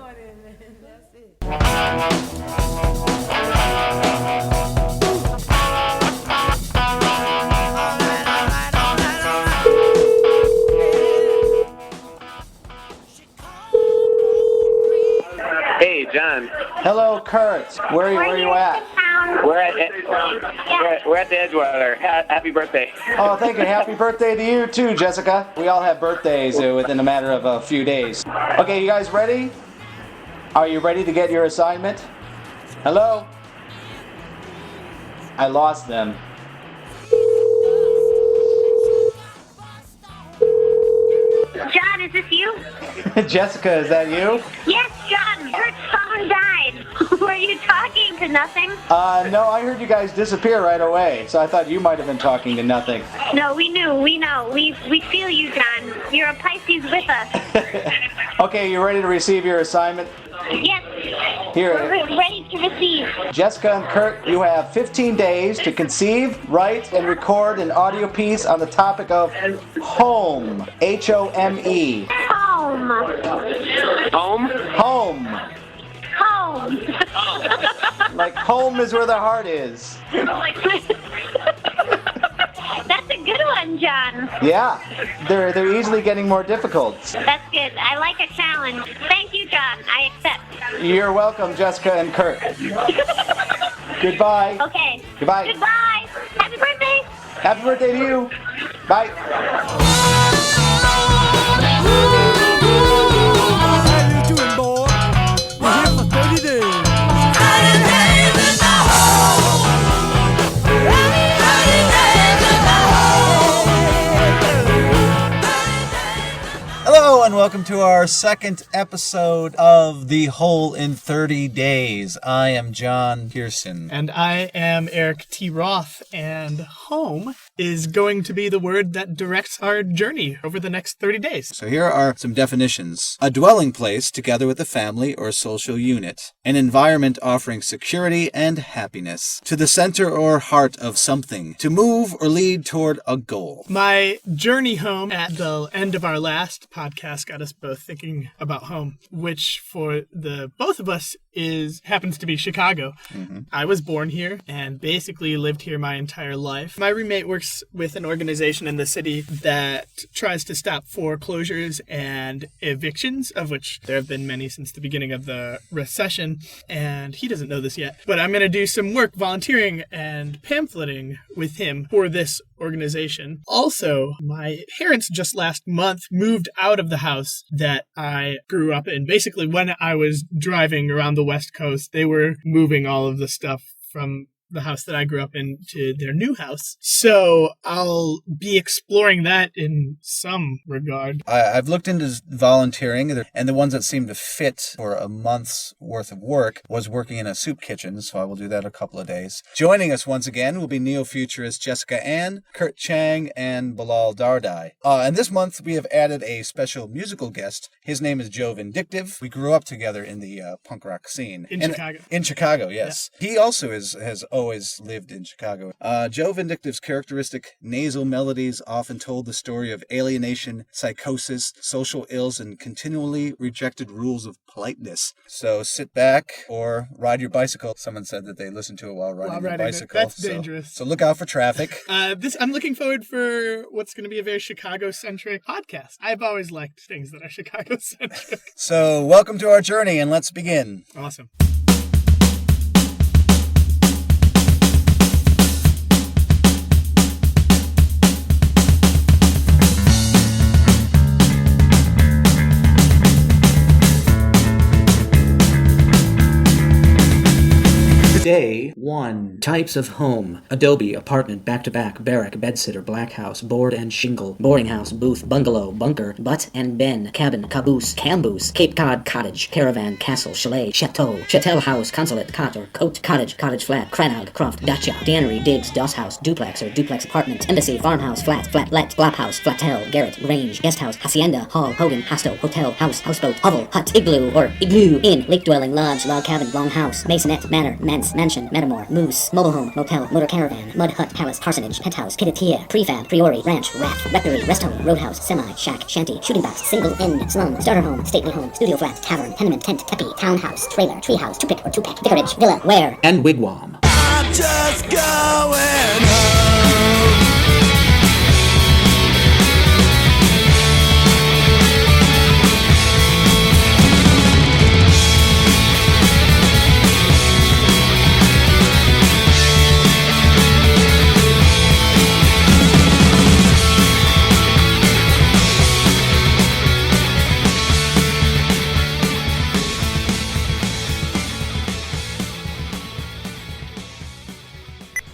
Hey, John. Hello, Kurt. Where are you at? We're at the Edgewater. Happy birthday. Oh, thank you. Happy birthday to you too, Jessica. We all have birthdays within a matter of a few days. Okay, you guys ready? Are you ready to get your assignment? Hello? I lost them. John, is this you? Jessica, is that you? Yes, John. Kurt's phone died. Were you talking to nothing? No, I heard you guys disappear right away, so I thought you might have been talking to nothing. No, we know. We feel you, John. You're a Pisces with us. Okay, you ready to receive your assignment? Yes. Here. We're ready to receive. Jessica and Kurt, you have 15 days to conceive, write, and record an audio piece on the topic of home. H-O-M-E. Home. Home? Home. Home. Like home is where the heart is. That's a good one, John. Yeah, they're easily getting more difficult. That's good. I like a challenge. Thank you, John. I accept. You're welcome, Jessica and Kurt. Goodbye. Okay. Goodbye. Goodbye. Happy birthday. Happy birthday to you. Bye. How you doing, boy? We're here for 30 days. Hello and welcome to our second episode of The Hole in 30 Days. I am John Pearson. And I am Eric T. Roth, and home is going to be the word that directs our journey over the next 30 days. So here are some definitions. A dwelling place together with a family or social unit. An environment offering security and happiness. To the center or heart of something. To move or lead toward a goal. My journey home at the end of our last podcast got us both thinking about home, which for the both of us happens to be Chicago. Mm-hmm. I was born here and basically lived here my entire life. My roommate works with an organization in the city that tries to stop foreclosures and evictions, of which there have been many since the beginning of the recession, and he doesn't know this yet. But I'm going to do some work volunteering and pamphleting with him for this organization. Also, my parents just last month moved out of the house that I grew up in. Basically, when I was driving around the West Coast, they were moving all of the stuff from the house that I grew up in to their new house. So I'll be exploring that in some regard. I've looked into volunteering, and the ones that seemed to fit for a month's worth of work was working in a soup kitchen, so I will do that a couple of days. Joining us once again will be neo-futurists Jessica Ann, Kurt Chiang, and Bilal Dardai. And this month we have added a special musical guest. His name is Joe Vindictive. We grew up together in the punk rock scene. Chicago. In Chicago, yes. Yeah. He also has always lived in Chicago. Joe Vindictive's characteristic nasal melodies often told the story of alienation, psychosis, social ills, and continually rejected rules of politeness. So sit back or ride your bicycle. Someone said that they listen to it while riding their bicycle. That's dangerous. So look out for traffic. I'm looking forward for what's going to be a very Chicago-centric podcast. I've always liked things that are Chicago-centric. So welcome to our journey, and let's begin. Awesome. Day 1. Types of home. Adobe, apartment, back-to-back, barrack, bedsitter, black house, board and shingle, boarding house, booth, bungalow, bunker, butt and ben, cabin, caboose, camboose, Cape Cod, cottage, caravan, castle, chalet, chateau, chattel house, consulate, cot or coat, cottage, cottage flat, crannog, croft, dacha, deanery, digs, doss house, duplex or duplex apartment, embassy, farmhouse, flat, flatlet, flop house, flatel, garret, range, guest house, hacienda, hall, hogan, hostel, hotel, house, houseboat, hovel, hut, igloo or igloo, inn, lake dwelling, lodge, log cabin, long house, masonette, manor, manse, mansion, metamor, Evermore, Moose, Mobile Home, Motel, Motor Caravan, Mud Hut, Palace, Parsonage, Penthouse, Pidatia, Prefab, Priori, Ranch, Raft, Rectory, Rest Home, Roadhouse, Semi, Shack, Shanty, Shooting Box, Single, Inn, Slum, Starter Home, Stately Home, Studio Flat, Tavern, Tenement, Tent, Teepee, Townhouse, Trailer, Treehouse, Two-Pick or Two-Pack, Vicarage, Villa, Ware, and Wigwam. I'm just going home.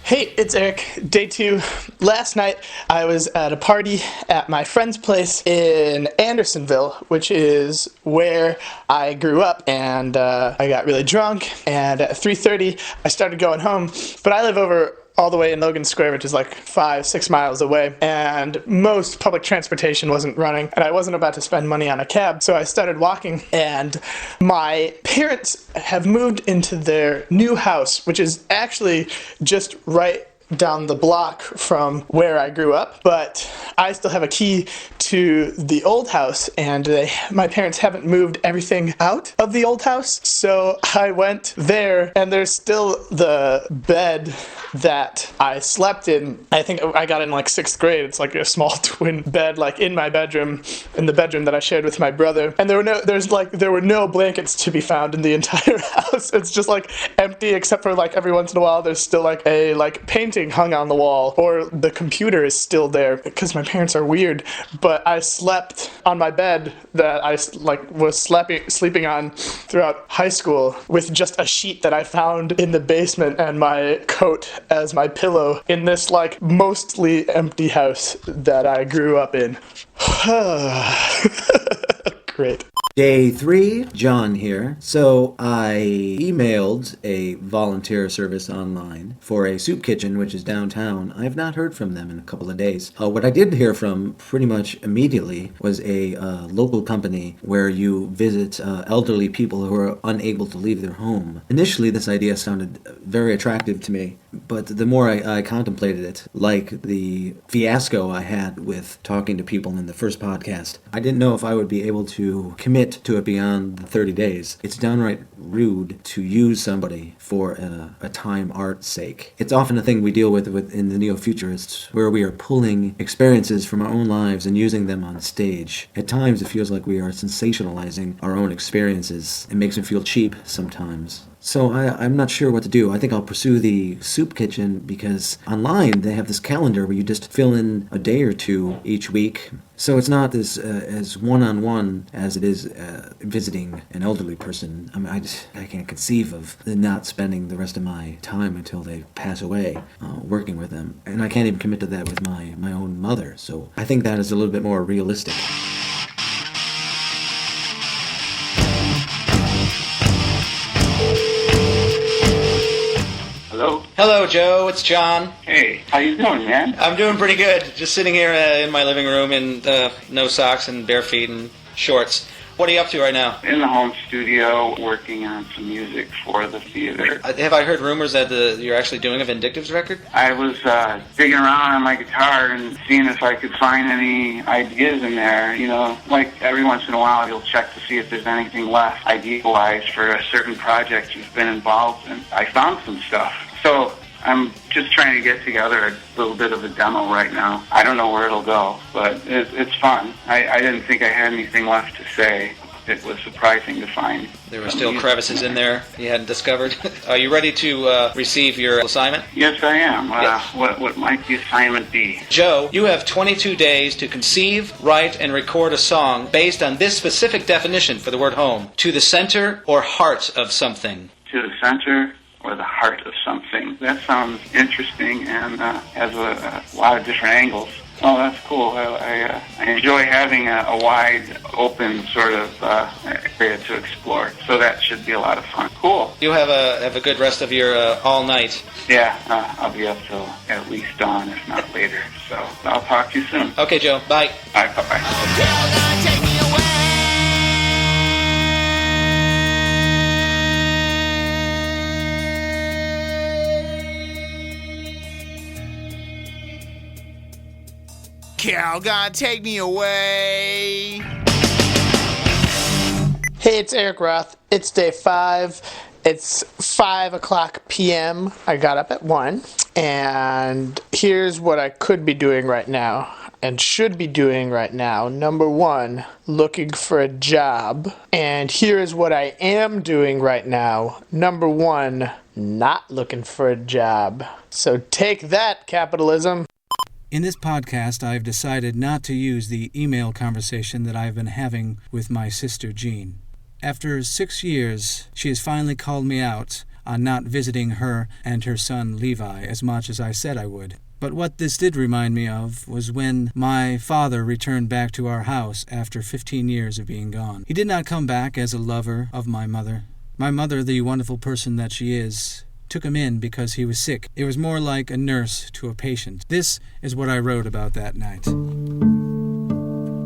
Hey, it's Eric. Day 2. Last night, I was at a party at my friend's place in Andersonville, which is where I grew up, and I got really drunk, and at 3:30, I started going home, but I live over all the way in Logan Square, which is like 5-6 miles away, and most public transportation wasn't running, and I wasn't about to spend money on a cab, so I started walking, and my parents have moved into their new house, which is actually just right down the block from where I grew up, but I still have a key to the old house, and my parents haven't moved everything out of the old house, so I went there, and there's still the bed that I slept in. I think I got in like 6th grade. It's like a small twin bed, like in my bedroom, in the bedroom that I shared with my brother, and there were no blankets to be found in the entire house. It's just like empty, except for like every once in a while there's still like a painting hung on the wall, or the computer is still there, because my parents are weird. But I slept on my bed that I was sleeping on throughout high school with just a sheet that I found in the basement and my coat as my pillow in this mostly empty house that I grew up in. Great. Day 3, John here. So I emailed a volunteer service online for a soup kitchen, which is downtown. I have not heard from them in a couple of days. What I did hear from pretty much immediately was a local company where you visit elderly people who are unable to leave their home. Initially, this idea sounded very attractive to me, but the more I contemplated it, like the fiasco I had with talking to people in the first podcast, I didn't know if I would be able to commit to it beyond the 30 days. It's downright rude to use somebody for a time art's sake. It's often a thing we deal with in the neo-futurists, where we are pulling experiences from our own lives and using them on stage. At times, it feels like we are sensationalizing our own experiences. It makes me feel cheap sometimes. So I'm not sure what to do. I think I'll pursue the soup kitchen because online they have this calendar where you just fill in a day or two each week. So it's not as one-on-one as it is visiting an elderly person. I mean, I can't conceive of not spending the rest of my time until they pass away working with them. And I can't even commit to that with my own mother. So I think that is a little bit more realistic. Hello? Hello, Joe. It's John. Hey, how you doing, man? I'm doing pretty good. Just sitting here in my living room in no socks and bare feet and shorts. What are you up to right now? In the home studio, working on some music for the theater. Have I heard rumors that you're actually doing a Vindictives record? I was digging around on my guitar and seeing if I could find any ideas in there. You know, like every once in a while you'll check to see if there's anything left idea-wise for a certain project you've been involved in. I found some stuff. So I'm just trying to get together a little bit of a demo right now. I don't know where it'll go, but it's fun. I didn't think I had anything left to say. It was surprising to find. There were still crevices in there you hadn't discovered. Are you ready to receive your assignment? Yes, I am. Yes. What might the assignment be? Joe, you have 22 days to conceive, write, and record a song based on this specific definition for the word home. To the center or heart of something. To the center or the heart of something. That sounds interesting and has a lot of different angles. Oh, that's cool. I enjoy having a wide open sort of area to explore. So that should be a lot of fun. Cool. You have a good rest of your all night. Yeah, I'll be up till at least dawn, if not later. So I'll talk to you soon. Okay, Joe. Bye. All right, bye-bye. Carol gonna take me away. Hey, it's Eric Roth. It's day 5. It's 5 o'clock p.m. I got up at 1. And here's what I could be doing right now and should be doing right now. Number 1, looking for a job. And here is what I am doing right now. Number 1, not looking for a job. So take that, capitalism. In this podcast, I've decided not to use the email conversation that I've been having with my sister Jean. After 6 years, she has finally called me out on not visiting her and her son Levi as much as I said I would. But what this did remind me of was when my father returned back to our house after 15 years of being gone. He did not come back as a lover of my mother. My mother, the wonderful person that she is, took him in because he was sick. It was more like a nurse to a patient. This is what I wrote about that night.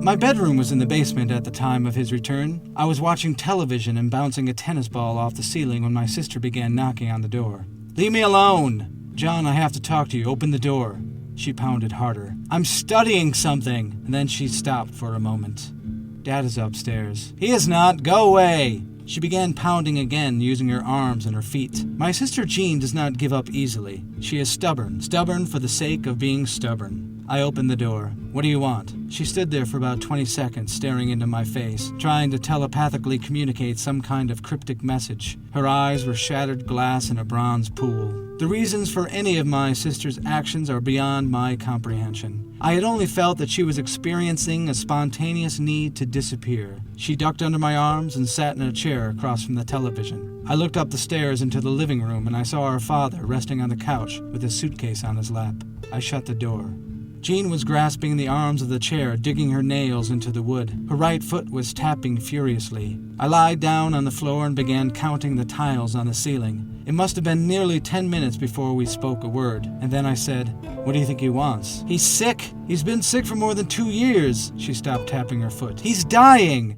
My bedroom was in the basement at the time of his return. I was watching television and bouncing a tennis ball off the ceiling when my sister began knocking on the door. "Leave me alone! John, I have to talk to you. Open the door." She pounded harder. "I'm studying something." And then she stopped for a moment. "Dad is upstairs." "He is not. Go away." She began pounding again, using her arms and her feet. My sister Jean does not give up easily. She is stubborn for the sake of being stubborn. I opened the door. "What do you want?" She stood there for about 20 seconds, staring into my face, trying to telepathically communicate some kind of cryptic message. Her eyes were shattered glass in a bronze pool. The reasons for any of my sister's actions are beyond my comprehension. I had only felt that she was experiencing a spontaneous need to disappear. She ducked under my arms and sat in a chair across from the television. I looked up the stairs into the living room and I saw our father resting on the couch with his suitcase on his lap. I shut the door. Jean was grasping the arms of the chair, digging her nails into the wood. Her right foot was tapping furiously. I lied down on the floor and began counting the tiles on the ceiling. It must have been nearly 10 minutes before we spoke a word, and then I said, "What do you think he wants?" "He's sick. He's been sick for more than 2 years." She stopped tapping her foot. "He's dying."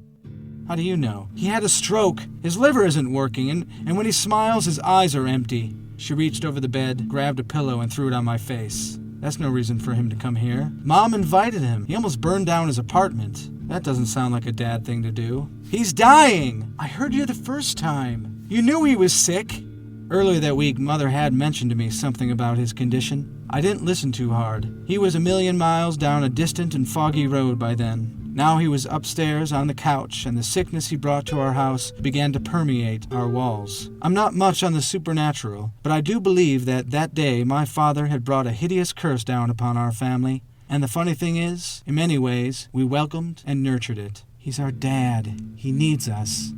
"How do you know?" "He had a stroke. His liver isn't working, and when he smiles, his eyes are empty." She reached over the bed, grabbed a pillow, and threw it on my face. "That's no reason for him to come here. Mom invited him. He almost burned down his apartment. That doesn't sound like a dad thing to do." "He's dying." "I heard you the first time. You knew he was sick." Earlier that week, Mother had mentioned to me something about his condition. I didn't listen too hard. He was a million miles down a distant and foggy road by then. Now he was upstairs on the couch, and the sickness he brought to our house began to permeate our walls. I'm not much on the supernatural, but I do believe that that day my father had brought a hideous curse down upon our family. And the funny thing is, in many ways, we welcomed and nurtured it. He's our dad. He needs us.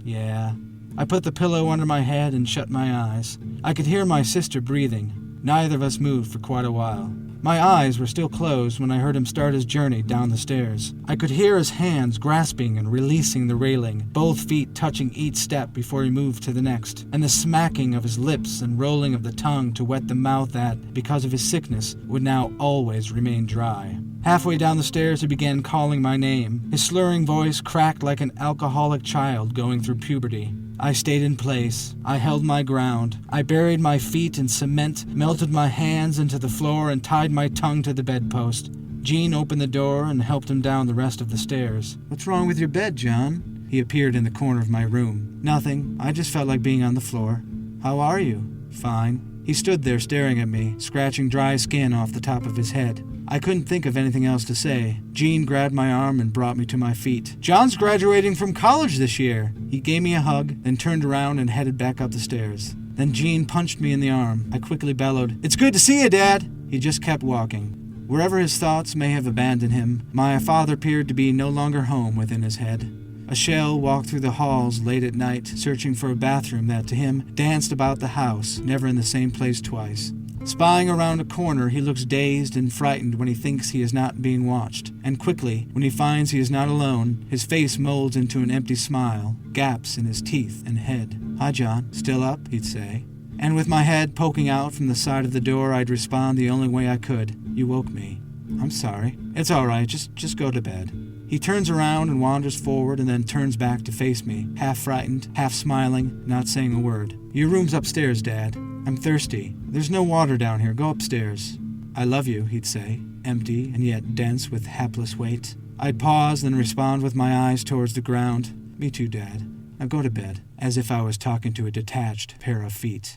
Yeah. I put the pillow under my head and shut my eyes. I could hear my sister breathing. Neither of us moved for quite a while. My eyes were still closed when I heard him start his journey down the stairs. I could hear his hands grasping and releasing the railing, both feet touching each step before he moved to the next, and the smacking of his lips and rolling of the tongue to wet the mouth that, because of his sickness, would now always remain dry. Halfway down the stairs he began calling my name. His slurring voice cracked like an alcoholic child going through puberty. I stayed in place. I held my ground. I buried my feet in cement, melted my hands into the floor, and tied my tongue to the bedpost. Jean opened the door and helped him down the rest of the stairs. "What's wrong with your bed, John?" He appeared in the corner of my room. "Nothing. I just felt like being on the floor." "How are you?" "Fine." He stood there staring at me, scratching dry skin off the top of his head. I couldn't think of anything else to say. Jean grabbed my arm and brought me to my feet. "John's graduating from college this year." He gave me a hug, then turned around and headed back up the stairs. Then Jean punched me in the arm. I quickly bellowed, "It's good to see you, Dad." He just kept walking. Wherever his thoughts may have abandoned him, my father appeared to be no longer home within his head. A shell walked through the halls late at night, searching for a bathroom that, to him, danced about the house, never in the same place twice. Spying around a corner, he looks dazed and frightened when he thinks he is not being watched. And quickly, when he finds he is not alone, his face molds into an empty smile, gaps in his teeth and head. "Hi, John. Still up?" he'd say. And with my head poking out from the side of the door, I'd respond the only way I could. "You woke me." "I'm sorry." "It's all right. Just go to bed." He turns around and wanders forward and then turns back to face me, half frightened, half smiling, not saying a word. "Your room's upstairs, Dad." "I'm thirsty. There's no water down here. Go upstairs." "I love you," he'd say, empty and yet dense with hapless weight. I'd pause, then respond with my eyes towards the ground. "Me too, Dad. Now go to bed," as if I was talking to a detached pair of feet.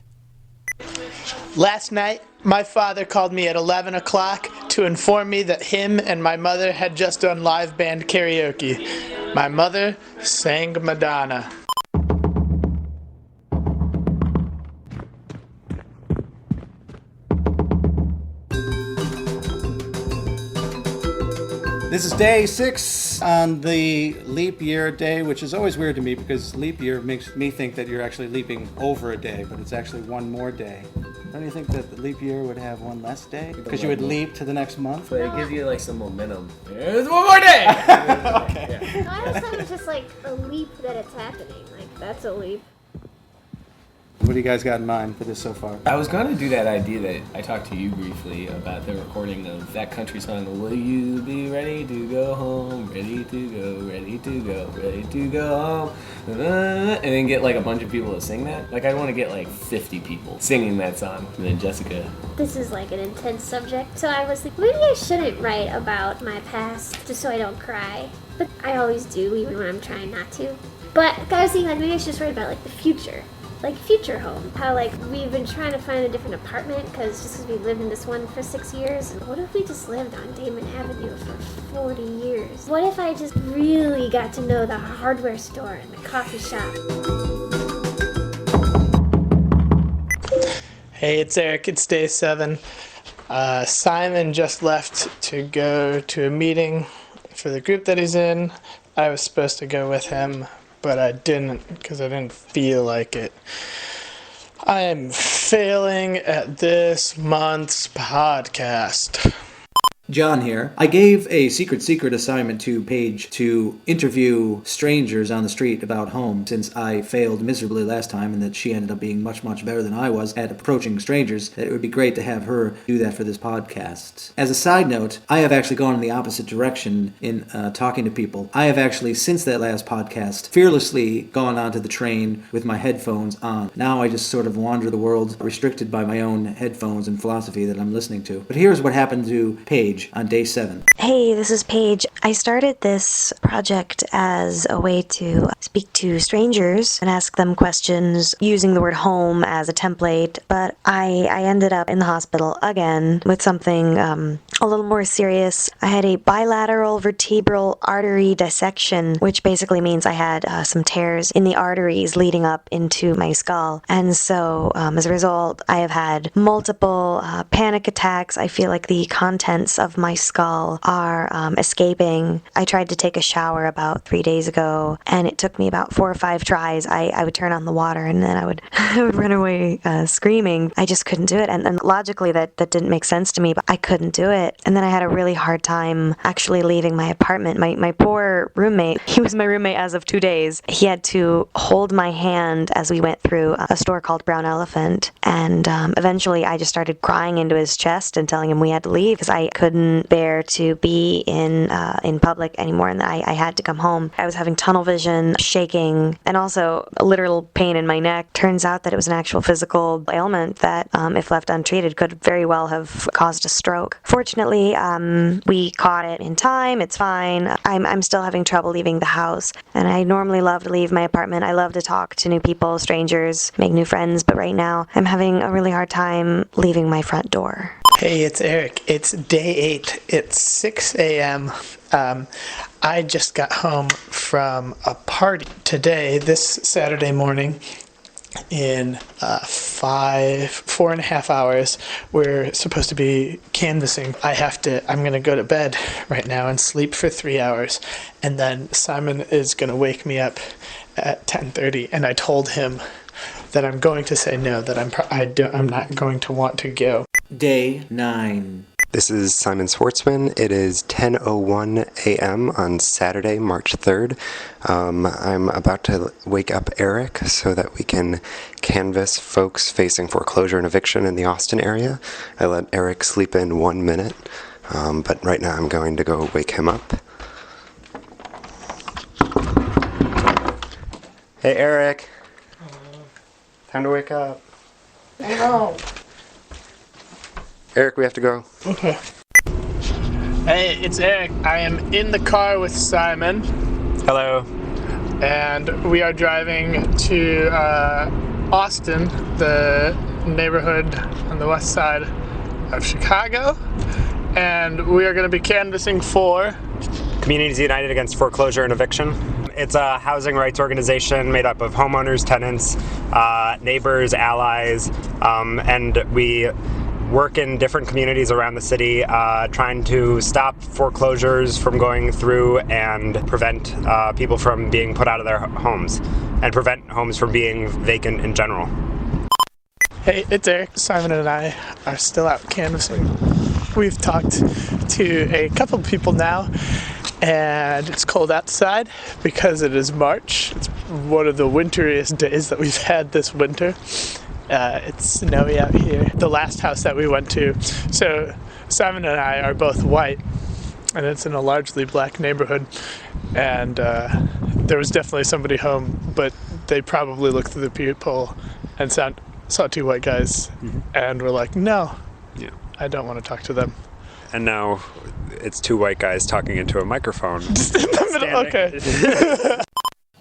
Last night, my father called me at 11 o'clock to inform me that him and my mother had just done live band karaoke. My mother sang Madonna. This is day 6 on the leap year day, which is always weird to me because leap year makes me think that you're actually leaping over a day, but it's actually one more day. Don't you think that the leap year would have one less day? Because you would leap to the next month? But it gives you like some momentum. There's one more day! Okay. Yeah. No, I thought it was just like a leap that it's happening. Like, that's a leap. What do you guys got in mind for this so far? I was going to do that idea that I talked to you briefly about the recording of that country song, "Will you be ready to go home, ready to go, ready to go, ready to go home," and then get like a bunch of people to sing that. Like, I want to get like 50 people singing that song, and then Jessica. This is like an intense subject, so I was like, maybe I shouldn't write about my past just so I don't cry. But I always do, even when I'm trying not to. But I was thinking, like, maybe I should just write about like the future. Like future home. How like we've been trying to find a different apartment because we lived in this one for 6 years. What if we just lived on Damon Avenue for 40 years? What if I just really got to know the hardware store and the coffee shop? Hey, it's Eric. It's day 7. Simon just left to go to a meeting for the group that he's in. I was supposed to go with him, but I didn't because I didn't feel like it. I am failing at this month's podcast. John here. I gave a secret assignment to Paige to interview strangers on the street about home, since I failed miserably last time and that she ended up being much better than I was at approaching strangers. That it would be great to have her do that for this podcast. As a side note, I have actually gone in the opposite direction in talking to people. I have actually, since that last podcast, fearlessly gone onto the train with my headphones on. Now I just sort of wander the world, restricted by my own headphones and philosophy that I'm listening to. But here's what happened to Paige on day 7. Hey, this is Paige. I started this project as a way to speak to strangers and ask them questions using the word home as a template, but I ended up in the hospital again with something a little more serious. I had a bilateral vertebral artery dissection, which basically means I had some tears in the arteries leading up into my skull. And so as a result, I have had multiple panic attacks. I feel like the contents of my skull are escaping. I tried to take a shower about 3 days ago, and it took me about 4 or 5 tries. I would turn on the water, and then I would run away screaming. I just couldn't do it, and logically that didn't make sense to me, but I couldn't do it. And then I had a really hard time actually leaving my apartment. My poor roommate, he was my roommate as of 2 days. He had to hold my hand as we went through a store called Brown Elephant, and eventually I just started crying into his chest and telling him we had to leave because I couldn't bear to be in public anymore, and I had to come home. I was having tunnel vision, shaking, and also a literal pain in my neck. Turns out that it was an actual physical ailment that, if left untreated, could very well have caused a stroke. Fortunately, we caught it in time. It's fine. I'm still having trouble leaving the house, and I normally love to leave my apartment. I love to talk to new people, strangers, make new friends, but right now I'm having a really hard time leaving my front door. Hey, it's Eric. It's day 8. It's 6 a.m. I just got home from a party today, this Saturday morning. In 4.5 hours, we're supposed to be canvassing. I'm going to go to bed right now and sleep for 3 hours. And then Simon is going to wake me up at 10:30. And I told him that I'm going to say no, that I'm not going to want to go. Day 9. This is Simon Schwartzman. It is 10:01 a.m. on Saturday, March 3rd. I'm about to wake up Eric so that we can canvass folks facing foreclosure and eviction in the Austin area. I let Eric sleep in 1 minute, but right now I'm going to go wake him up. Hey, Eric. Time to wake up. No. Eric, we have to go. Okay. Hey, it's Eric. I am in the car with Simon. Hello. And we are driving to Austin, the neighborhood on the west side of Chicago. And we are going to be canvassing for Communities United Against Foreclosure and Eviction. It's a housing rights organization made up of homeowners, tenants, neighbors, allies, and we work in different communities around the city trying to stop foreclosures from going through and prevent people from being put out of their homes and prevent homes from being vacant in general. Hey, it's Eric. Simon and I are still out canvassing. We've talked to a couple people now, and it's cold outside because it is March. It's one of the winteriest days that we've had this winter. It's snowy out here. The last house that we went to, so Simon and I are both white, and it's in a largely black neighborhood, and there was definitely somebody home, but they probably looked through the peephole and saw two white guys, and were like, no, I don't want to talk to them. And now it's two white guys talking into a microphone. Just in the middle, okay.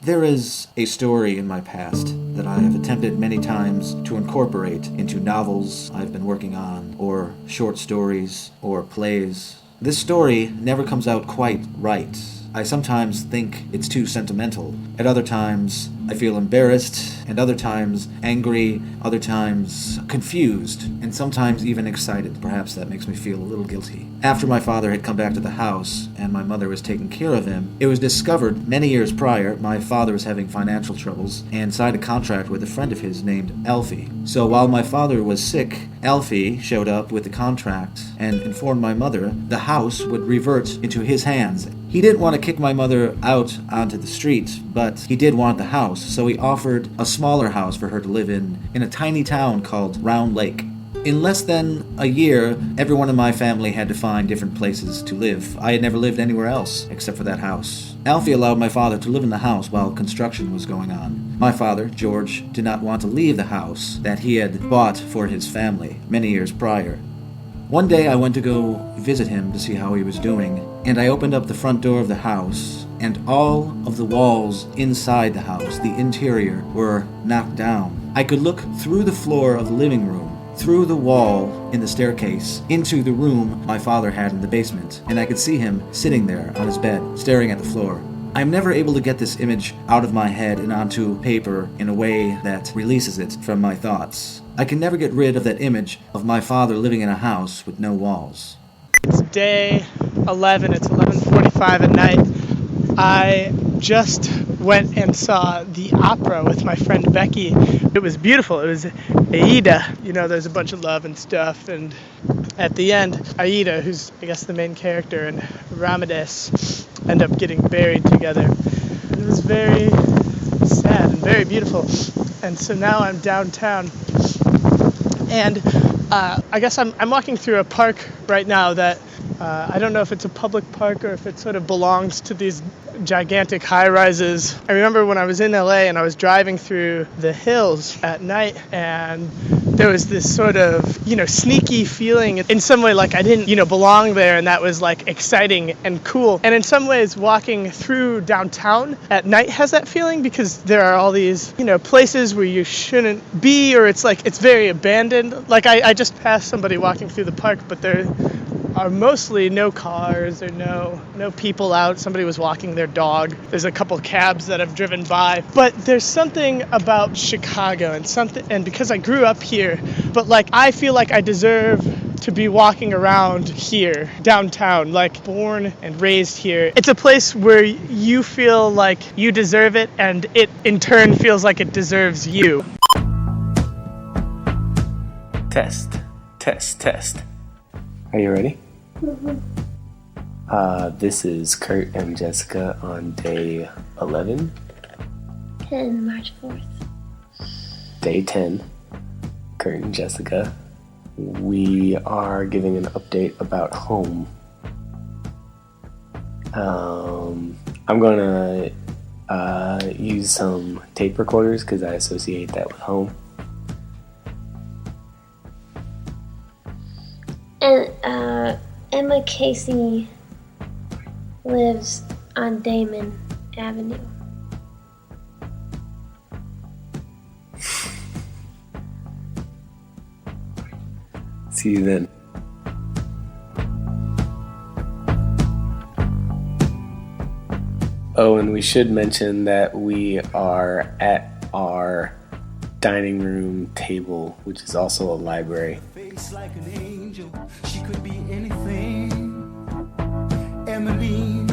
There is a story in my past that I have attempted many times to incorporate into novels I've been working on, or short stories, or plays. This story never comes out quite right. I sometimes think it's too sentimental. At other times, I feel embarrassed, and other times angry, other times confused, and sometimes even excited. Perhaps that makes me feel a little guilty. After my father had come back to the house, and my mother was taking care of him, it was discovered many years prior my father was having financial troubles, and signed a contract with a friend of his named Alfie. So while my father was sick, Alfie showed up with the contract and informed my mother the house would revert into his hands. He didn't want to kick my mother out onto the street, but he did want the house, so he offered a smaller house for her to live in a tiny town called Round Lake. In less than a year, everyone in my family had to find different places to live. I had never lived anywhere else except for that house. Alfie allowed my father to live in the house while construction was going on. My father, George, did not want to leave the house that he had bought for his family many years prior. One day I went to go visit him to see how he was doing, and I opened up the front door of the house, and all of the walls inside the house, the interior, were knocked down. I could look through the floor of the living room, through the wall in the staircase, into the room my father had in the basement, and I could see him sitting there on his bed, staring at the floor. I'm never able to get this image out of my head and onto paper in a way that releases it from my thoughts. I can never get rid of that image of my father living in a house with no walls. It's day 11, it's 11:45 at night. I just went and saw the opera with my friend Becky. It was beautiful. It was Aida. You know, there's a bunch of love and stuff, and at the end, Aida, who's I guess the main character, and Ramadas end up getting buried together. It was very sad and very beautiful. And so now I'm downtown, and I guess I'm walking through a park right now that I don't know if it's a public park or if it sort of belongs to these gigantic high-rises. I remember when I was in LA and I was driving through the hills at night, and there was this sort of, sneaky feeling in some way like I didn't, belong there, and that was like exciting and cool. And in some ways, walking through downtown at night has that feeling because there are all these, places where you shouldn't be, or it's like it's very abandoned. Like I just passed somebody walking through the park, but there are mostly no cars or no people out. Somebody was walking their dog. There's a couple cabs that have driven by. But there's something about Chicago and because I grew up here, but like I feel like I deserve to be walking around here, downtown, like born and raised here. It's a place where you feel like you deserve it, and it in turn feels like it deserves you. Test. Are you ready? This is Kurt and Jessica on day 11. And March 4th. Day 10. Kurt and Jessica. We are giving an update about home. I'm gonna use some tape recorders because I associate that with home. Casey lives on Damon Avenue. See you then. Oh, and we should mention that we are at our dining room table, which is also a library. Face like an angel, she could be anything. Emmeline,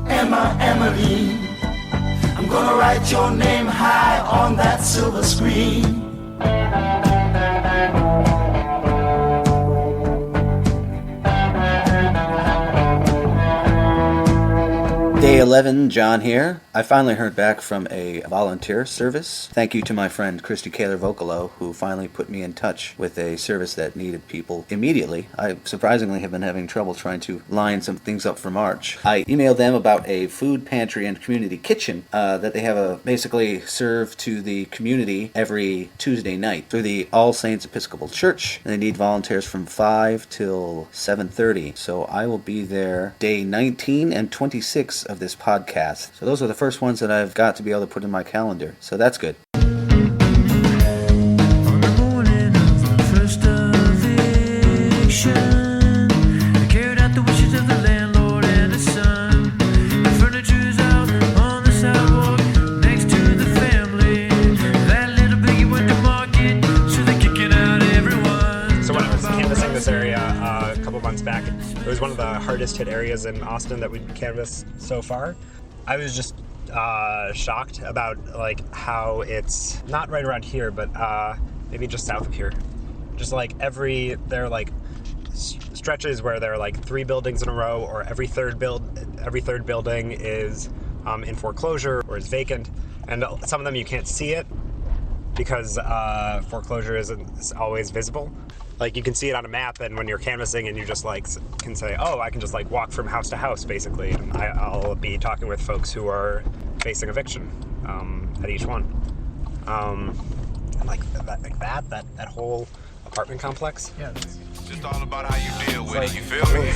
Emmeline, I'm gonna write your name high on that silver screen. Day 11, John here. I finally heard back from a volunteer service. Thank you to my friend Christy Kaler-Vocalo, who finally put me in touch with a service that needed people immediately. I surprisingly have been having trouble trying to line some things up for March. I emailed them about a food pantry and community kitchen that they have basically serve to the community every Tuesday night through the All Saints Episcopal Church. They need volunteers from 5 till 7:30. So I will be there day 19 and 26 of this podcast. So those are the first ones that I've got to be able to put in my calendar. So that's good. Back. It was one of the hardest hit areas in Austin that we'd canvassed so far. I was just shocked about like how it's not right around here, but maybe just south of here. Just like there are like stretches where there are like 3 buildings in a row, or every third building is in foreclosure or is vacant, and some of them you can't see it because foreclosure isn't always visible. Like you can see it on a map, and when you're canvassing and you just like can say, oh, I can just like walk from house to house basically, and I'll be talking with folks who are facing eviction at each one. And like that whole apartment complex. Yeah. It's just all about how you deal with it, you feel me?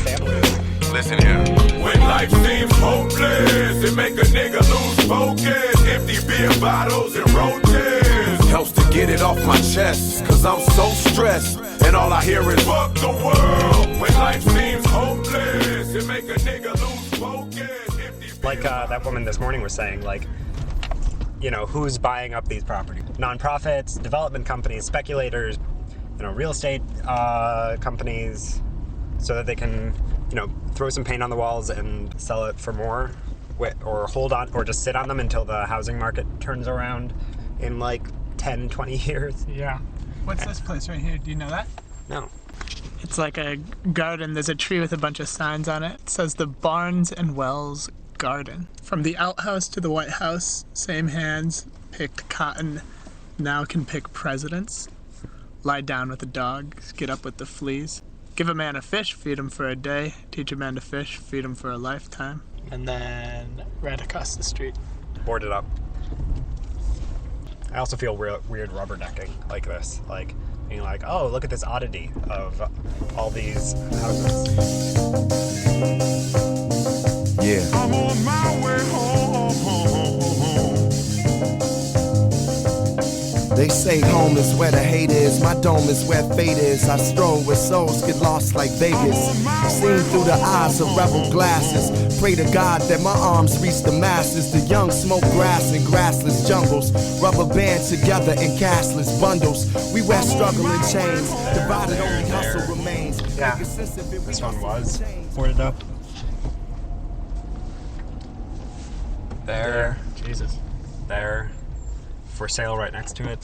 Listen here. When life seems hopeless, it make a nigga lose focus. Empty beer bottles and roaches. Helps to get it off my chest, cause I'm so stressed. And all I hear is fuck the world. When life seems hopeless, it make a nigga lose focus. Like that woman this morning was saying, like, you know, who's buying up these properties? Nonprofits, development companies, speculators, you know, real estate companies, so that they can, you know, throw some paint on the walls and sell it for more, or hold on, or just sit on them until the housing market turns around in like 10, 20 years. Yeah. What's this place right here? Do you know that? No. It's like a garden. There's a tree with a bunch of signs on it. It says the Barnes and Wells Garden. From the outhouse to the White House, same hands, picked cotton, now can pick presidents. Lie down with the dogs, get up with the fleas. Give a man a fish, feed him for a day. Teach a man to fish, feed him for a lifetime. And then right across the street. Boarded up. I also feel weird rubbernecking like this, like being like, oh, look at this oddity of all these houses. Yeah. I'm on my way home. They say home is where the hate is. My dome is where fate is. I stroll where souls get lost like Vegas. Seen through the eyes of rebel glasses. Pray to God that my arms reach the masses. The young smoke grass in grassless jungles. Rubber band together in cashless bundles. We wear struggle in chains. Divided only hustle remains. Yeah, this one was boarded up. There. Jesus. There. For sale right next to it.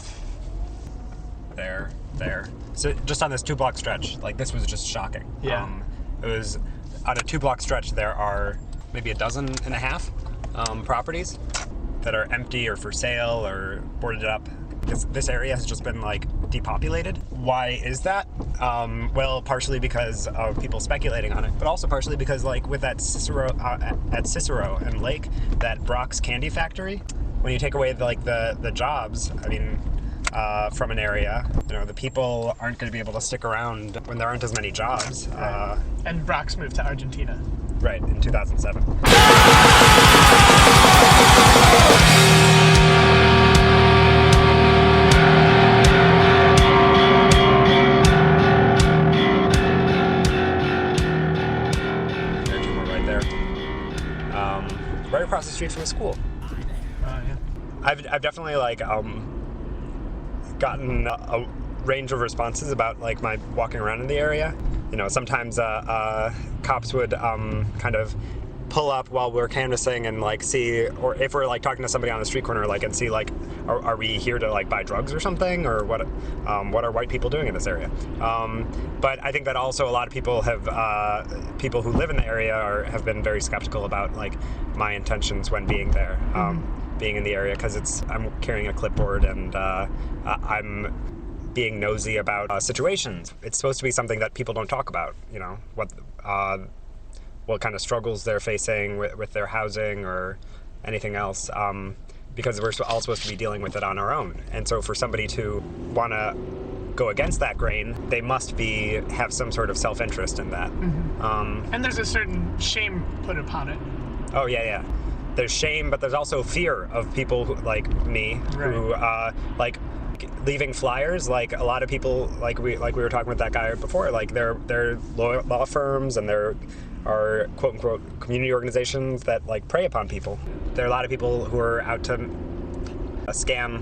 There. So just on this 2-block stretch, like this was just shocking. Yeah. It was on a 2-block stretch. There are maybe a dozen and a half properties that are empty or for sale or boarded up. This area has just been like depopulated. Why is that? Well, partially because of people speculating on it, but also partially because like with that Cicero at Cicero and Lake, that Brock's Candy Factory, when you take away the jobs, I mean, from an area. The people aren't going to be able to stick around when there aren't as many jobs. And Brock's moved to Argentina. Right, in 2007. Right across the street from the school. Yeah. I've definitely gotten a range of responses about my walking around in the area. Sometimes cops would kind of pull up while we're canvassing and see, or if we're talking to somebody on the street corner and see are we here to buy drugs or something, or what are white people doing in this area? But I think that also a lot of people people who live in the area have been very skeptical about my intentions when being there, being in the area, because I'm carrying a clipboard and I'm being nosy about situations. It's supposed to be something that people don't talk about, what kind of struggles they're facing with their housing or anything else, because we're all supposed to be dealing with it on our own. And so for somebody to want to go against that grain, they must have some sort of self-interest in that. And there's a certain shame put upon it. Oh, yeah. There's shame, but there's also fear of people like me, who leaving flyers. A lot of people, we were talking with that guy before, they're law firms, and there are quote unquote community organizations that prey upon people. There are a lot of people who are out to scam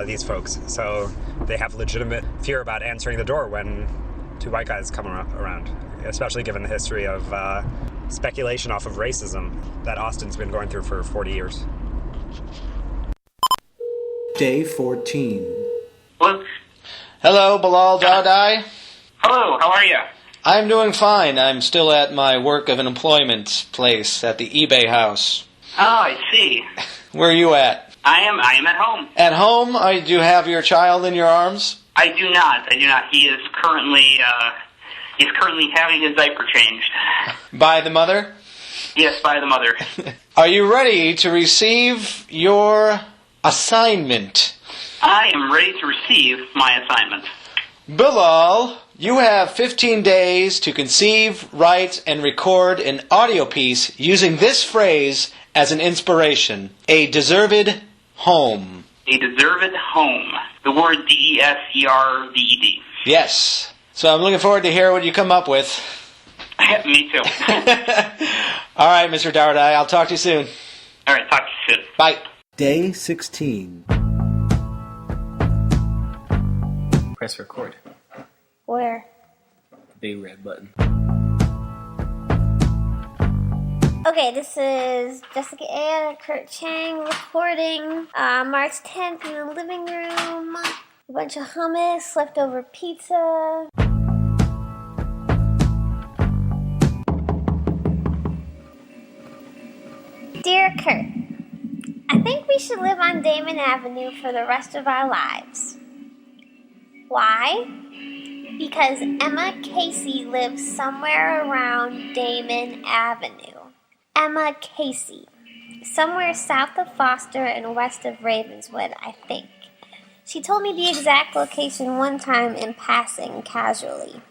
these folks, so they have legitimate fear about answering the door when two white guys come around, especially given the history of speculation off of racism that Austin's been going through for 40 years. Day 14. Hello, Bilal Dardai. Hello, how are you? I'm doing fine. I'm still at my work of an employment place at the eBay house. Oh, I see. Where are you at? I am at home. At home? Do you have your child in your arms? I do not. He is currently having his diaper changed. By the mother? Yes, by the mother. Are you ready to receive your assignment? I am ready to receive my assignment. Bilal, you have 15 days to conceive, write, and record an audio piece using this phrase as an inspiration. A deserved home. A deserved home. The word D-E-S-E-R-V-E-D. Yes. So I'm looking forward to hear what you come up with. Me too. All right, Mr. Dardai, I'll talk to you soon. All right, talk to you soon. Bye. Day 16. Press record. Where? The big red button. Okay, this is Jessica and Kurt Chiang recording March 10th in the living room. A bunch of hummus, leftover pizza. Dear Kurt, I think we should live on Damon Avenue for the rest of our lives. Why? Because Emma Casey lives somewhere around Damon Avenue. Emma Casey. Somewhere south of Foster and west of Ravenswood, I think. She told me the exact location one time in passing, casually.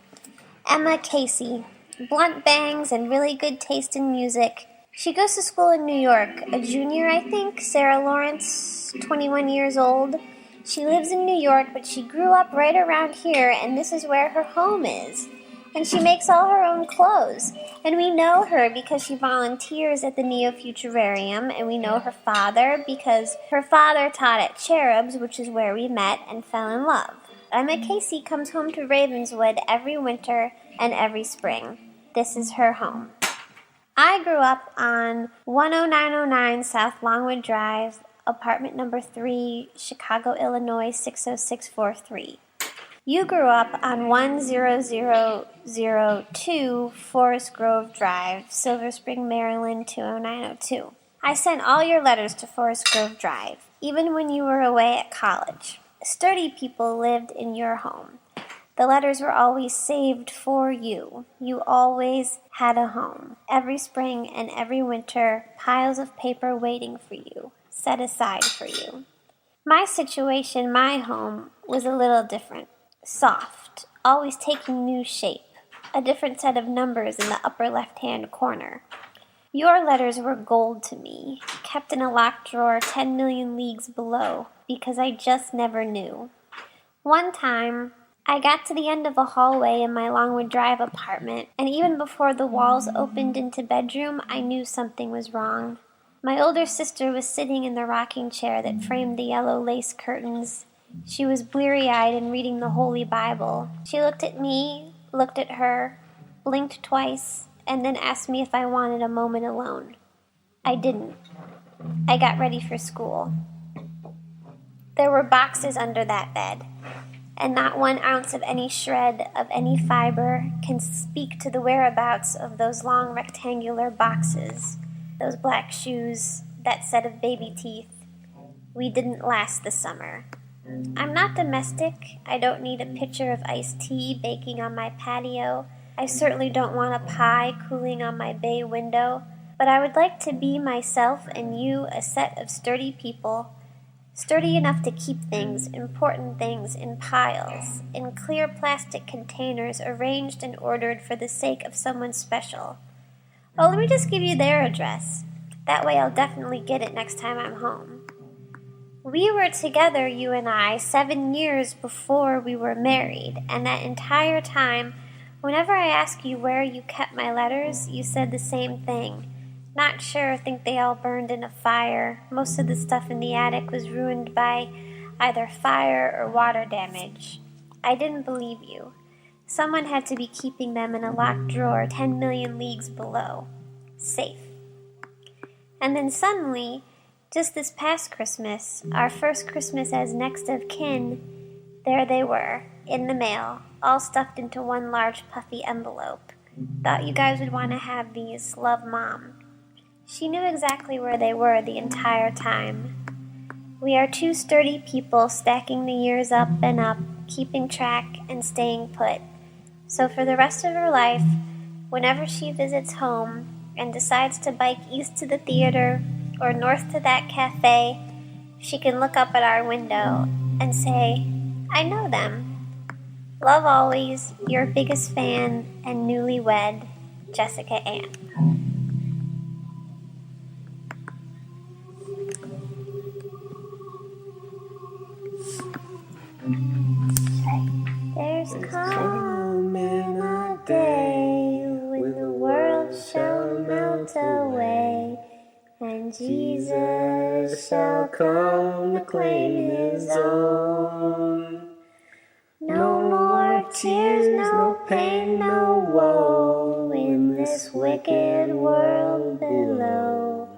Emma Casey. Blunt bangs and really good taste in music. She goes to school in New York. A junior, I think. Sarah Lawrence, 21 years old. She lives in New York, but she grew up right around here, and this is where her home is. And she makes all her own clothes. And we know her because she volunteers at the Neo-Futurarium, and we know her father because her father taught at Cherubs, which is where we met and fell in love. Emma Casey comes home to Ravenswood every winter and every spring. This is her home. I grew up on 10909 South Longwood Drive, apartment number 3, Chicago, Illinois, 60643. You grew up on 10002 Forest Grove Drive, Silver Spring, Maryland, 20902. I sent all your letters to Forest Grove Drive, even when you were away at college. Sturdy people lived in your home. The letters were always saved for you. You always had a home. Every spring and every winter, piles of paper waiting for you, set aside for you. My situation, my home, was a little different. Soft, always taking new shape. A different set of numbers in the upper left-hand corner. Your letters were gold to me, kept in a locked drawer 10 million leagues below, because I just never knew. One time, I got to the end of a hallway in my Longwood Drive apartment, and even before the walls opened into bedroom, I knew something was wrong. My older sister was sitting in the rocking chair that framed the yellow lace curtains. She was bleary-eyed and reading the Holy Bible. She looked at me, looked at her, blinked twice, and then asked me if I wanted a moment alone. I didn't. I got ready for school. There were boxes under that bed, and not 1 ounce of any shred of any fiber can speak to the whereabouts of those long rectangular boxes, those black shoes, that set of baby teeth. We didn't last the summer. I'm not domestic. I don't need a pitcher of iced tea baking on my patio. I certainly don't want a pie cooling on my bay window, but I would like to be myself and you a set of sturdy people, sturdy enough to keep things, important things, in piles, in clear plastic containers arranged and ordered for the sake of someone special. Oh, let me just give you their address. That way I'll definitely get it next time I'm home. We were together, you and I, 7 years before we were married, and that entire time, whenever I asked you where you kept my letters, you said the same thing. Not sure, think they all burned in a fire. Most of the stuff in the attic was ruined by either fire or water damage. I didn't believe you. Someone had to be keeping them in a locked drawer 10 million leagues below. Safe. And then suddenly, just this past Christmas, our first Christmas as next of kin, there they were, in the mail, all stuffed into one large puffy envelope. Thought you guys would want to have these. Love, Mom. She knew exactly where they were the entire time. We are 2 sturdy people stacking the years up and up, keeping track and staying put. So for the rest of her life, whenever she visits home and decides to bike east to the theater or north to that cafe, she can look up at our window and say, I know them. Love always, your biggest fan and newlywed, Jessica Ann. There's coming a day when the world shall melt away, and Jesus shall come to claim his own. No more tears, no pain, no woe in this wicked world below.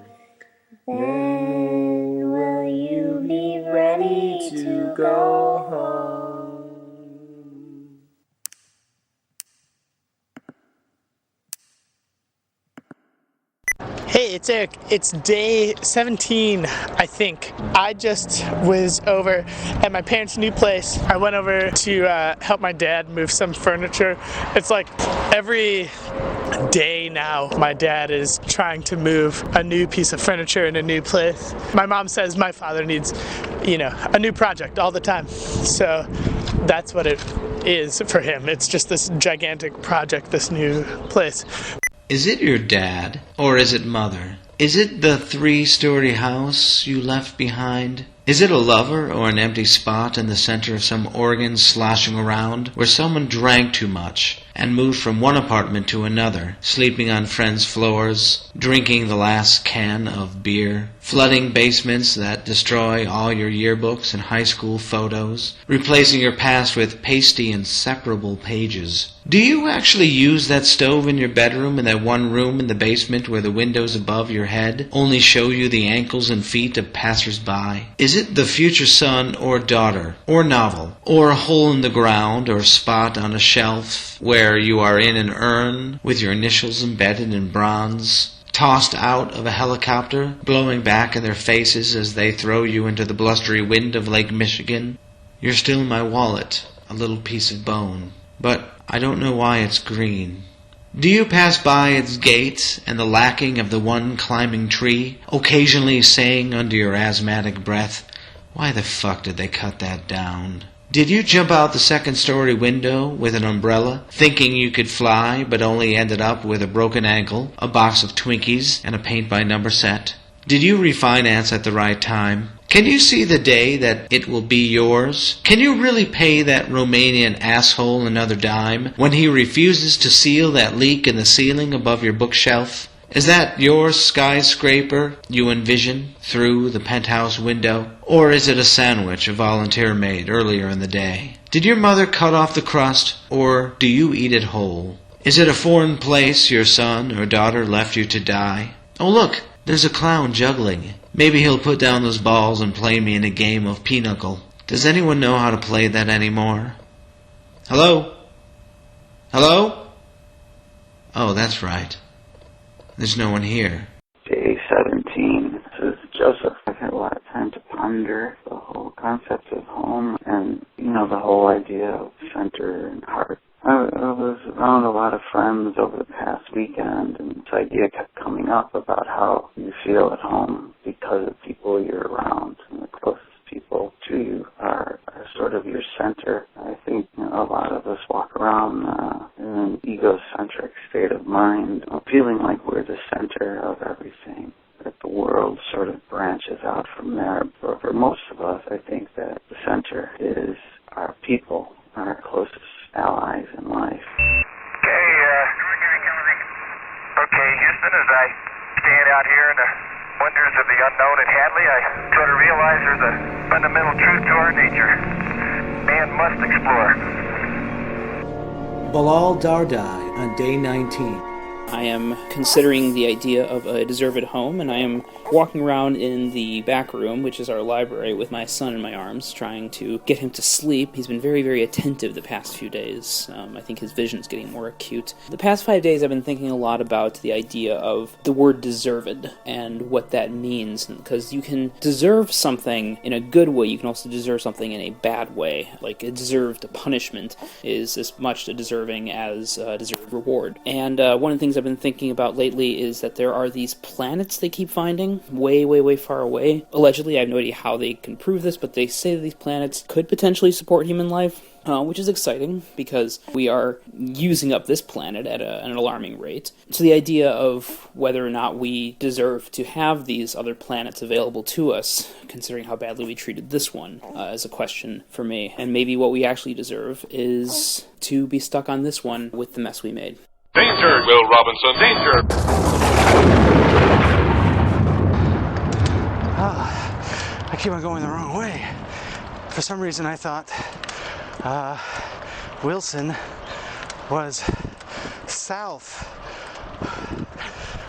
Then will you be ready to go home? Hey, it's Eric. It's day 17, I think. I just was over at my parents' new place. I went over to help my dad move some furniture. It's like every day now, my dad is trying to move a new piece of furniture in a new place. My mom says my father needs, a new project all the time. So that's what it is for him. It's just this gigantic project, this new place. Is it your dad, or is it mother? Is it the 3-story house you left behind? Is it a lover or an empty spot in the center of some organ sloshing around where someone drank too much and moved from one apartment to another, sleeping on friends' floors, drinking the last can of beer, flooding basements that destroy all your yearbooks and high school photos, replacing your past with pasty inseparable pages? Do you actually use that stove in your bedroom in that one room in the basement where the windows above your head only show you the ankles and feet of passers-by? Is it the future son or daughter, or novel, or a hole in the ground or spot on a shelf where you are in an urn with your initials embedded in bronze, tossed out of a helicopter, blowing back in their faces as they throw you into the blustery wind of Lake Michigan? You're still in my wallet, a little piece of bone, but I don't know why it's green. Do you pass by its gate and the lacking of the one climbing tree, occasionally saying under your asthmatic breath, Why the fuck did they cut that down? Did you jump out the second-story window with an umbrella, thinking you could fly, but only ended up with a broken ankle, a box of Twinkies, and a paint-by-number set? Did you refinance at the right time? Can you see the day that it will be yours? Can you really pay that Romanian asshole another dime when he refuses to seal that leak in the ceiling above your bookshelf? Is that your skyscraper you envision through the penthouse window? Or is it a sandwich a volunteer made earlier in the day? Did your mother cut off the crust, or do you eat it whole? Is it a foreign place your son or daughter left you to die? Oh look, there's a clown juggling. Maybe he'll put down those balls and play me in a game of pinochle. Does anyone know how to play that anymore? Hello? Hello? Oh, that's right. There's no one here. Day 17. This is Joseph. I've had a lot of time to ponder the whole concept of home and, the whole idea of center and heart. I was around a lot of friends over the past weekend, and this idea kept coming up about how you feel at home because of people you're around, and the closest people to you are sort of your center. I think a lot of us walk around in an egocentric state of mind, feeling like we're the center of everything, that the world sort of branches out from there. But for most of us, I think that the center is our people, our closest allies in life. Okay, Houston, as I stand out here in the wonders of the unknown in Hadley, I sort of realize there's a fundamental truth to our nature. Man must explore. Bilal Dardai on day 19. I am considering the idea of a deserved home, and I am walking around in the back room, which is our library, with my son in my arms, trying to get him to sleep. He's been very, very attentive the past few days. I think his vision's getting more acute. The past 5 days I've been thinking a lot about the idea of the word deserved and what that means, because you can deserve something in a good way, you can also deserve something in a bad way. Like a deserved punishment is as much deserving as a deserved reward. And one of the things I've been thinking about lately is that there are these planets they keep finding way, way, way far away. Allegedly, I have no idea how they can prove this, but they say that these planets could potentially support human life, which is exciting because we are using up this planet at an alarming rate. So the idea of whether or not we deserve to have these other planets available to us, considering how badly we treated this one, is a question for me. And maybe what we actually deserve is to be stuck on this one with the mess we made. Danger, Will Robinson, danger! I keep on going the wrong way. For some reason I thought Wilson was south.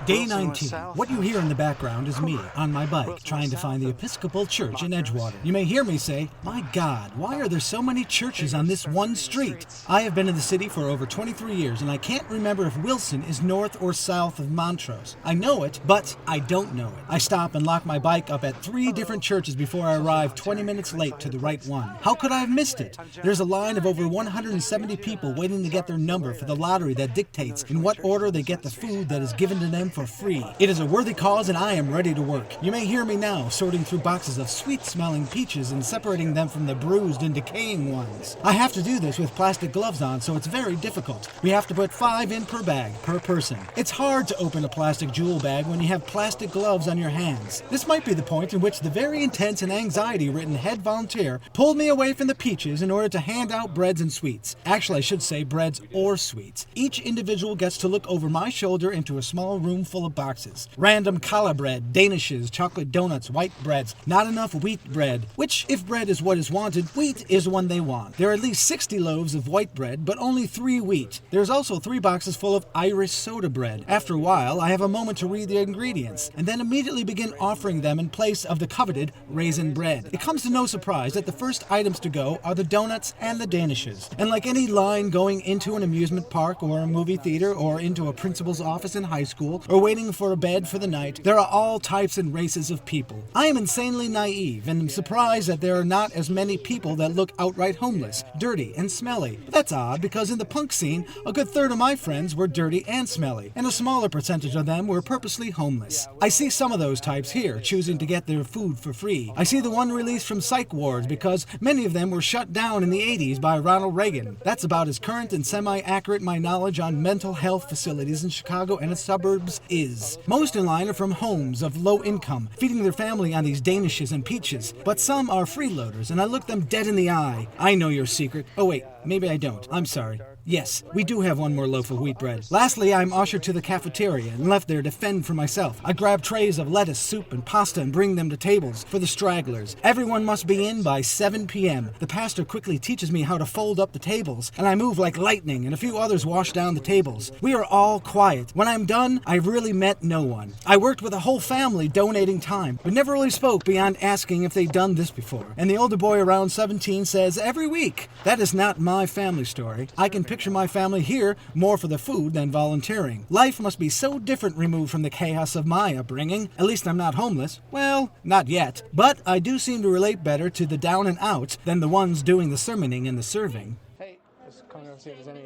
Day 19. What you hear in the background is me, on my bike, trying to find the Episcopal Church in Edgewater. You may hear me say, "My God, why are there so many churches on this one street?" I have been in the city for over 23 years, and I can't remember if Wilson is north or south of Montrose. I know it, but I don't know it. I stop and lock my bike up at 3 different churches before I arrive 20 minutes late to the right one. How could I have missed it? There's a line of over 170 people waiting to get their number for the lottery that dictates in what order they get the food that is given to them for free. It is a worthy cause, and I am ready to work. You may hear me now sorting through boxes of sweet-smelling peaches and separating them from the bruised and decaying ones. I have to do this with plastic gloves on, so it's very difficult. We have to put 5 in per bag, per person. It's hard to open a plastic jewel bag when you have plastic gloves on your hands. This might be the point in which the very intense and anxiety-ridden head volunteer pulled me away from the peaches in order to hand out breads and sweets. Actually, I should say breads or sweets. Each individual gets to look over my shoulder into a small room full of boxes. Random challah bread, danishes, chocolate donuts, white breads, not enough wheat bread, which, if bread is what is wanted, wheat is one they want. There are at least 60 loaves of white bread, but only 3 wheat. There's also 3 boxes full of Irish soda bread. After a while, I have a moment to read the ingredients, and then immediately begin offering them in place of the coveted raisin bread. It comes to no surprise that the first items to go are the donuts and the danishes. And like any line going into an amusement park or a movie theater or into a principal's office in high school, or waiting for a bed for the night. There are all types and races of people. I am insanely naive and am surprised that there are not as many people that look outright homeless, dirty, and smelly. That's odd because in the punk scene, a good third of my friends were dirty and smelly, and a smaller percentage of them were purposely homeless. I see some of those types here, choosing to get their food for free. I see the one released from psych wards because many of them were shut down in the 80s by Ronald Reagan. That's about as current and semi-accurate my knowledge on mental health facilities in Chicago and its suburbs is. Most in line are from homes of low income, feeding their family on these danishes and peaches, but some are freeloaders, and I look them dead in the eye. I know your secret. Oh wait, maybe I don't. I'm sorry. Yes, we do have one more loaf of wheat bread. Lastly, I'm ushered to the cafeteria and left there to fend for myself. I grab trays of lettuce, soup, and pasta and bring them to tables for the stragglers. Everyone must be in by 7 p.m. The pastor quickly teaches me how to fold up the tables, and I move like lightning, and a few others wash down the tables. We are all quiet. When I'm done, I've really met no one. I worked with a whole family donating time, but never really spoke beyond asking if they'd done this before. And the older boy around 17 says, every week. That is not my family story. I can picture my family here more for the food than volunteering. Life must be so different removed from the chaos of my upbringing. At least I'm not homeless. Well, not yet. But I do seem to relate better to the down and out than the ones doing the sermoning and the serving. Hey, just come over and see if there's any...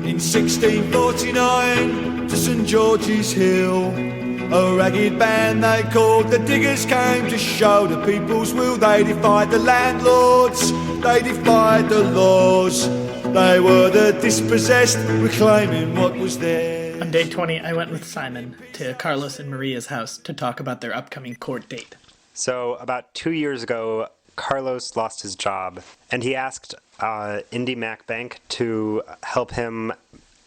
In 1649, to St George's Hill, a ragged band they called the Diggers came to show the people's will. They defied the landlords, they defied the laws. They were the dispossessed, reclaiming what was theirs. On day 20, I went with Simon to Carlos and Maria's house to talk about their upcoming court date. So about 2 years ago, Carlos lost his job, and he asked IndyMac Bank to help him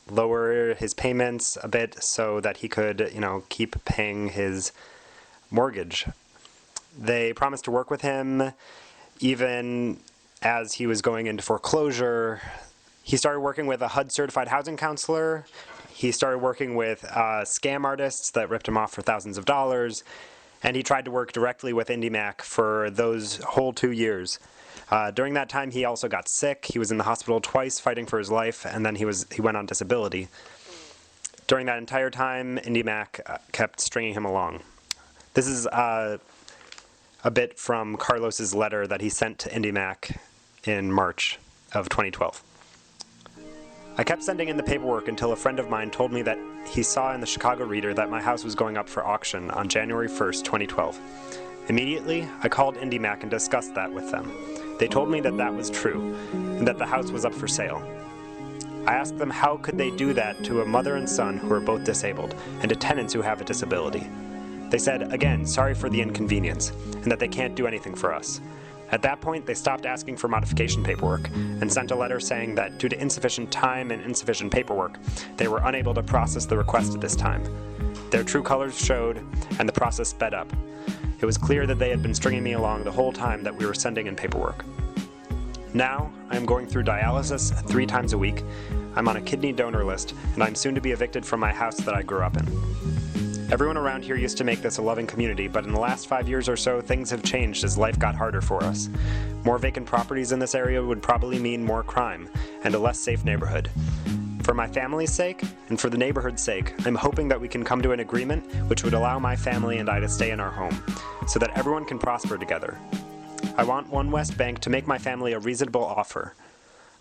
lower his payments a bit so that he could, keep paying his mortgage. They promised to work with him even as he was going into foreclosure. He started working with a HUD-certified housing counselor. He started working with scam artists that ripped him off for thousands of dollars. And he tried to work directly with IndyMac for those whole 2 years. During that time, he also got sick. He was in the hospital twice fighting for his life, and then he went on disability. During that entire time, IndyMac kept stringing him along. This is a bit from Carlos's letter that he sent to IndyMac in March of 2012. I kept sending in the paperwork until a friend of mine told me that he saw in the Chicago Reader that my house was going up for auction on January 1st, 2012. Immediately, I called IndyMac and discussed that with them. They told me that that was true, and that the house was up for sale. I asked them how could they do that to a mother and son who are both disabled, and to tenants who have a disability. They said, again, sorry for the inconvenience, and that they can't do anything for us. At that point, they stopped asking for modification paperwork, and sent a letter saying that due to insufficient time and insufficient paperwork, they were unable to process the request at this time. Their true colors showed, and the process sped up. It was clear that they had been stringing me along the whole time that we were sending in paperwork. Now, I am going through dialysis 3 times a week. I'm on a kidney donor list, and I'm soon to be evicted from my house that I grew up in. Everyone around here used to make this a loving community, but in the last 5 years or so, things have changed as life got harder for us. More vacant properties in this area would probably mean more crime, and a less safe neighborhood. For my family's sake, and for the neighborhood's sake, I'm hoping that we can come to an agreement which would allow my family and I to stay in our home, so that everyone can prosper together. I want One West Bank to make my family a reasonable offer.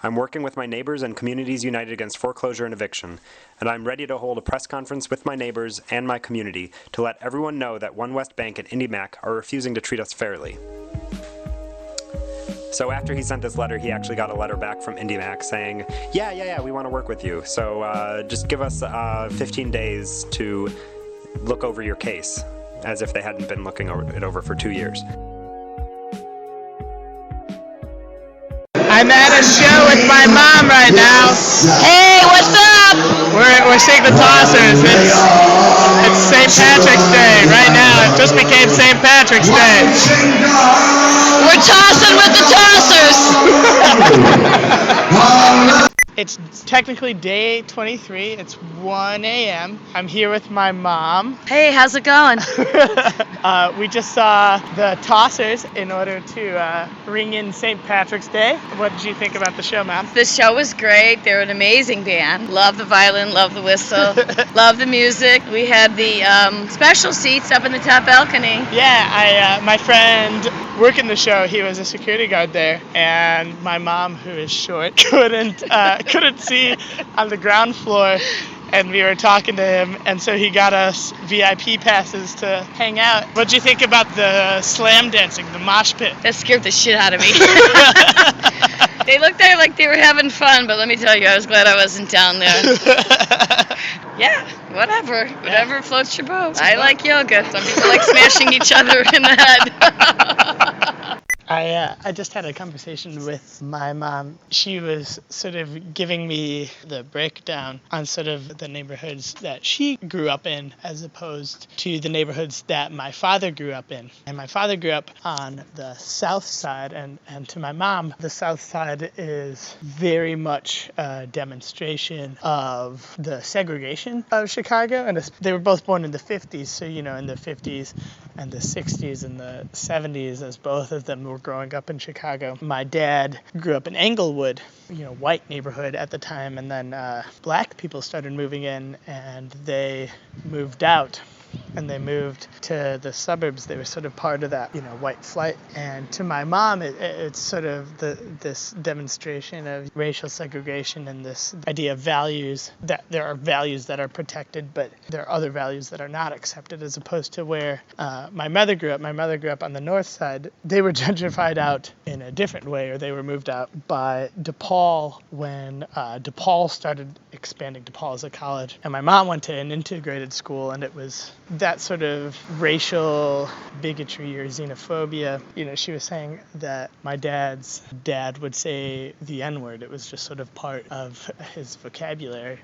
I'm working with my neighbors and Communities United Against Foreclosure and Eviction, and I'm ready to hold a press conference with my neighbors and my community to let everyone know that One West Bank and IndyMac are refusing to treat us fairly. So after he sent this letter, he actually got a letter back from IndyMac saying, yeah, we want to work with you. So just give us 15 days to look over your case, as if they hadn't been looking it over for 2 years. I'm at a show with my mom right now. Hey, what's up? We're seeing the Tossers. It's St. Patrick's Day right now. It just became St. Patrick's Day. We're tossing with the Tossers. It's technically day 23. It's 1 a.m. I'm here with my mom. Hey, how's it going? We just saw the Tossers in order to ring in St. Patrick's Day. What did you think about the show, Mom? The show was great. They're an amazing band. Love the violin, love the whistle, love the music. We had the special seats up in the top balcony. Yeah, my friend working the show, he was a security guard there, and my mom, who is short, couldn't see on the ground floor, and we were talking to him, and so he got us VIP passes to hang out. What'd you think about the slam dancing, the mosh pit? That scared the shit out of me. They looked there like they were having fun, but let me tell you, I was glad I wasn't down there. Yeah, whatever floats your boat. I like yoga. Some people like smashing each other in the head. I just had a conversation with my mom. She was sort of giving me the breakdown on sort of the neighborhoods that she grew up in as opposed to the neighborhoods that my father grew up in. And my father grew up on the south side, and to my mom, the south side is very much a demonstration of the segregation of Chicago. And they were both born in the 50s, so, in the 50s and the 60s and the 70s, as both of them were growing up in Chicago. My dad grew up in Englewood, white neighborhood at the time, and then black people started moving in, and they moved out. And they moved to the suburbs. They were sort of part of that, white flight. And to my mom, it's sort of this demonstration of racial segregation and this idea of values, that there are values that are protected, but there are other values that are not accepted, as opposed to where my mother grew up. My mother grew up on the north side. They were gentrified out in a different way, or they were moved out by DePaul when DePaul started expanding. DePaul is a college. And my mom went to an integrated school, and it was that sort of racial bigotry or xenophobia. She was saying that my dad's dad would say the N-word. It was just sort of part of his vocabulary.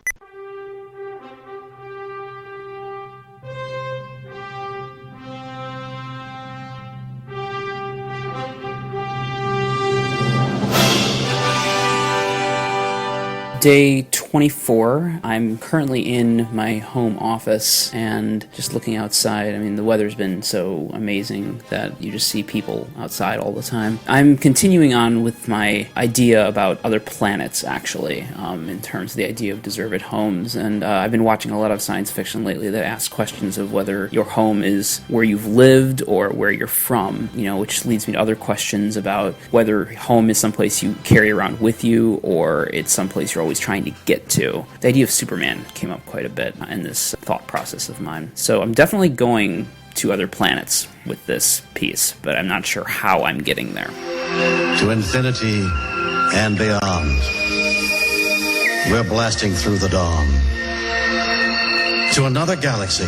Day 24. I'm currently in my home office and just looking outside. I mean, the weather's been so amazing that you just see people outside all the time. I'm continuing on with my idea about other planets, actually, in terms of the idea of deserved homes. And I've been watching a lot of science fiction lately that asks questions of whether your home is where you've lived or where you're from, which leads me to other questions about whether home is someplace you carry around with you or it's someplace you're always trying to get to. The idea of Superman came up quite a bit in this thought process of mine. So I'm definitely going to other planets with this piece, but I'm not sure how I'm getting there. To infinity and beyond. We're blasting through the dawn. To another galaxy.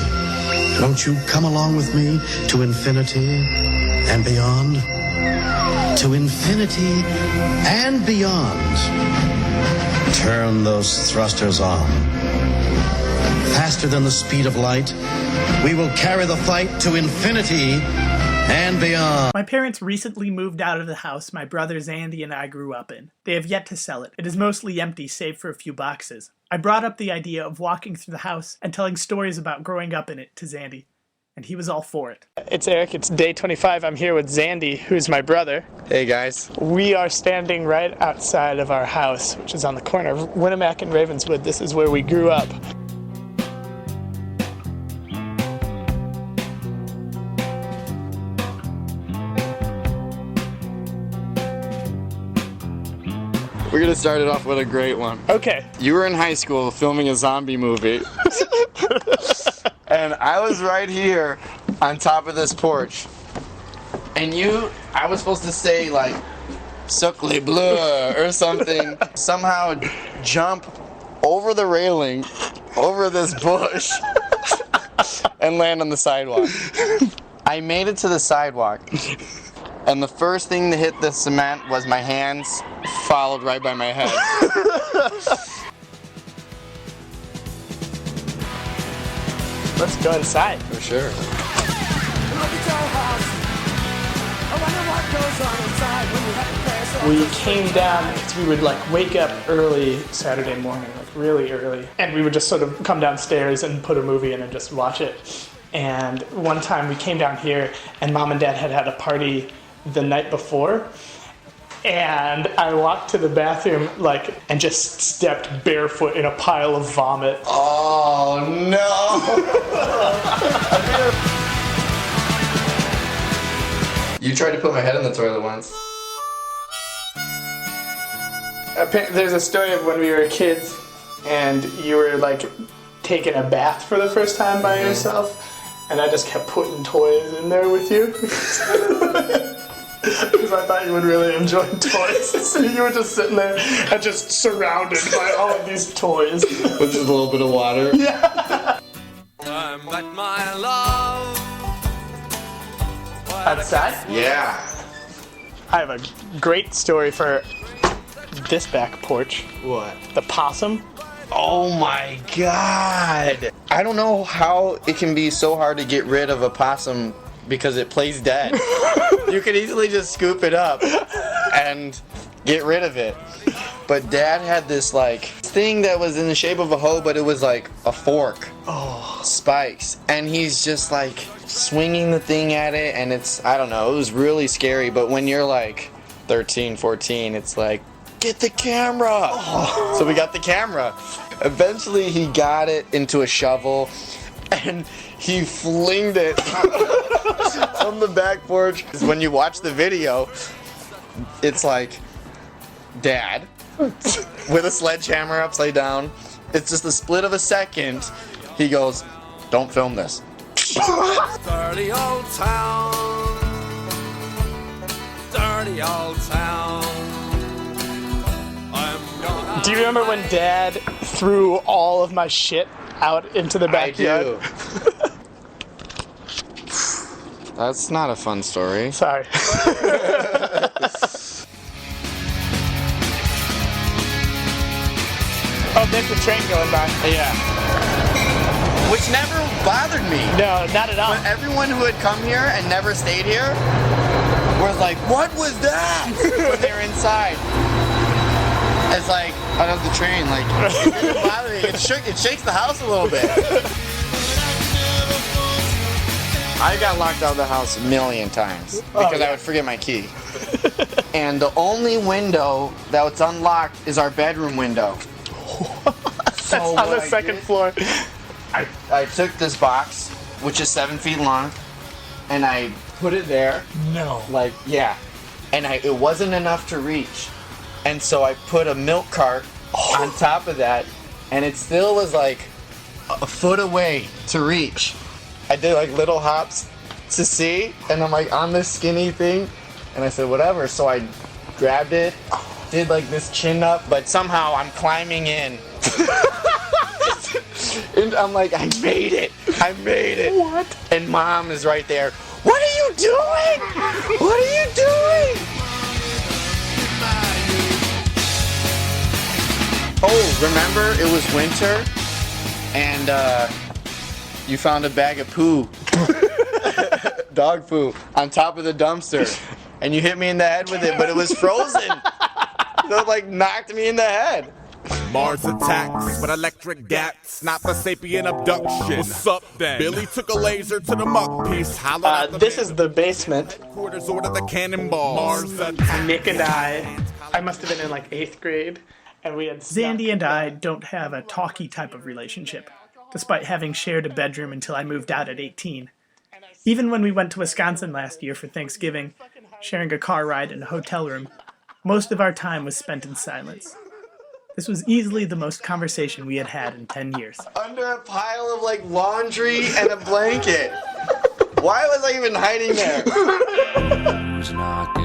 Won't you come along with me to infinity and beyond? To infinity and beyond. Turn those thrusters on. Faster than the speed of light, we will carry the fight to infinity and beyond. My parents recently moved out of the house my brother Zandy and I grew up in. They have yet to sell it. It is mostly empty save for a few boxes. I brought up the idea of walking through the house and telling stories about growing up in it to Zandy, and he was all for it. It's Eric. It's day 25. I'm here with Zandy, who's my brother. Hey, guys. We are standing right outside of our house, which is on the corner of Winnemac and Ravenswood. This is where we grew up. We're gonna start it off with a great one. Okay. You were in high school filming a zombie movie. And I was right here on top of this porch. And I was supposed to say like, "Suckly bleu" or something. Somehow jump over the railing, over this bush, and land on the sidewalk. I made it to the sidewalk. And the first thing to hit the cement was my hands, followed right by my head. Let's go inside. For sure. Look at your house. I wonder what goes on inside when you have to pass we came down because we would like wake up early Saturday morning, like really early, and we would just sort of come downstairs and put a movie in and just watch it. And one time we came down here and Mom and Dad had a party the night before, and I walked to the bathroom and just stepped barefoot in a pile of vomit. Oh no! You tried to put my head in the toilet once. There's a story of when we were kids and you were like taking a bath for the first time by yourself, and I just kept putting toys in there with you. Because I thought you would really enjoy toys. So you were just sitting there and just surrounded by all of these toys. With just a little bit of water. Yeah. I'm like my love. Outside? Yeah. I have a great story for this back porch. What? The possum. Oh my god. I don't know how it can be so hard to get rid of a possum because it plays dead. You could easily just scoop it up and get rid of it. But Dad had this thing that was in the shape of a hoe, but it was like a fork. Oh. Spikes. And he's just swinging the thing at it, and I don't know, it was really scary. But when you're 13, 14, it's get the camera. Oh. So we got the camera. Eventually he got it into a shovel and he flinged it on the back porch. When you watch the video, it's Dad with a sledgehammer upside down. It's just a split of a second. He goes, "Don't film this." Dirty old town. Dirty old town. Do you remember when Dad threw all of my shit out into the backyard? I do. That's not a fun story. Sorry. Oh, there's the train going by. Yeah. Which never bothered me. No, not at all. But everyone who had come here and never stayed here was like, "What was that?" when they were inside. It's out of the train, it didn't bother me. It shakes the house a little bit. I got locked out of the house a million times because I would forget my key. And the only window that's unlocked is our bedroom window. That's on the second floor. I took this box, which is 7 feet long, and I put it there. No. Yeah. And it wasn't enough to reach. And so I put a milk cart on top of that, and it still was a foot away to reach. I did little hops to see, and I'm on this skinny thing, and I said whatever. So I grabbed it, did this chin up, but somehow I'm climbing in. And I'm I made it. I made it. What? And Mom is right there. What are you doing? What are you doing? Oh, remember it was winter and you found a bag of poo, dog poo, on top of the dumpster, and you hit me in the head with it, but it was frozen. So it knocked me in the head. Mars attacks with electric gats, not for sapien abduction. What's up then? Billy took a laser to the muck piece. This is the basement. Quarters order the cannonball. Mars attacks. Nick and I must have been in 8th grade, and we had Zandy and I don't have a talky type of relationship, despite having shared a bedroom until I moved out at 18. Even when we went to Wisconsin last year for Thanksgiving, sharing a car ride in a hotel room, most of our time was spent in silence. This was easily the most conversation we had had in 10 years. Under a pile of laundry and a blanket. Why was I even hiding there? Who's knocking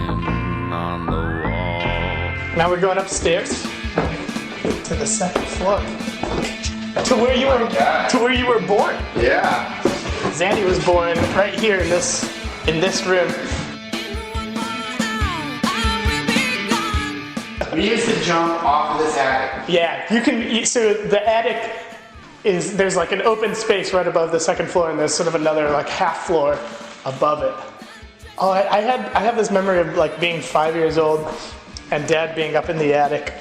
on the wall? Now we're going upstairs to the second floor. To where you were born. Yeah. Zandy was born right here in this room. We used to jump off of this attic. Yeah, you can. So the attic there's an open space right above the second floor, and there's sort of another half floor above it. Oh, I have this memory of being 5 years old, and Dad being up in the attic,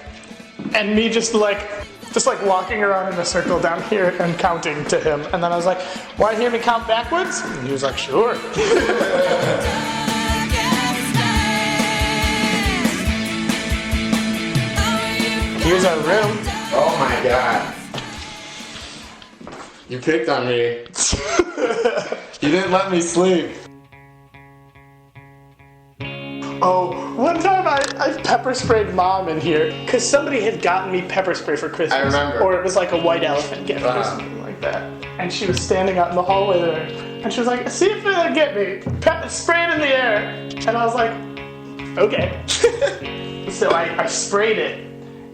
and me just like walking around in a circle down here and counting to him. And then I was like, "Want to hear me count backwards?" And he was like, "Sure." Here's our room. Oh my god. You picked on me. You didn't let me sleep. Oh, one time I pepper sprayed Mom in here because somebody had gotten me pepper spray for Christmas. I remember. Or it was like a white elephant gift or something like that. And she was standing out in the hallway there, and she was like, "See if it'll get me. Spray it in the air." And I was like, "Okay." So I sprayed it,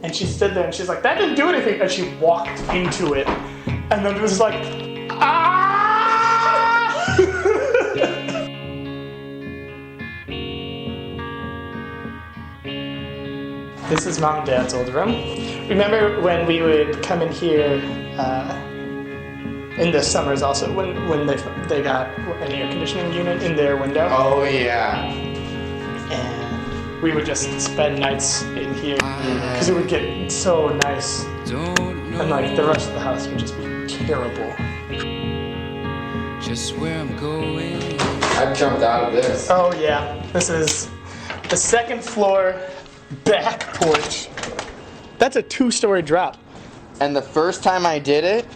and she stood there, and she's like, "That didn't do anything." And she walked into it, and then it was like, "Ah!" This is Mom and Dad's old room. Remember when we would come in here in the summers also, when they got an air conditioning unit in their window? Oh yeah. And we would just spend nights in here because it would get so nice. And like the rest of the house would just be terrible. Just where I'm going. I jumped out of this. Oh yeah. This is the second floor back porch. That's a 2-story drop. And the first time I did it,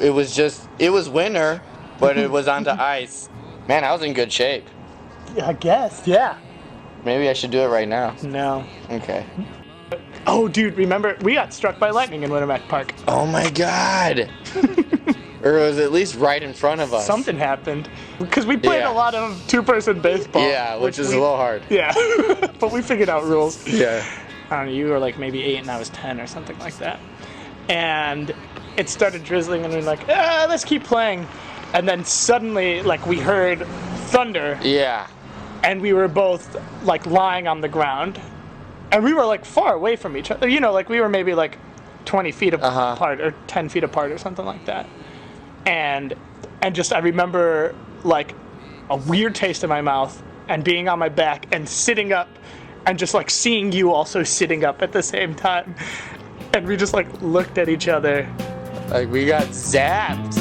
it was winter, but it was onto ice. Man, I was in good shape. I guess, yeah. Maybe I should do it right now. No. Okay. Oh, dude, remember, we got struck by lightning in Winamac Park. Oh my god. Or it was at least right in front of us. Something happened. Because we played a lot of 2-person baseball. Yeah, which is a little hard. Yeah. But we figured out rules. Yeah. I don't know, you were like maybe 8 and I was 10 or something like that. And it started drizzling and we were like, let's keep playing. And then suddenly, like, we heard thunder. Yeah. And we were both, like, lying on the ground. And we were, like, far away from each other. You know, like, we were maybe, like, 20 feet apart or 10 feet apart or something like that. And just, I remember, like, a weird taste in my mouth and being on my back and sitting up and just, like, seeing you also sitting up at the same time. And we just, like, looked at each other. Like, we got zapped.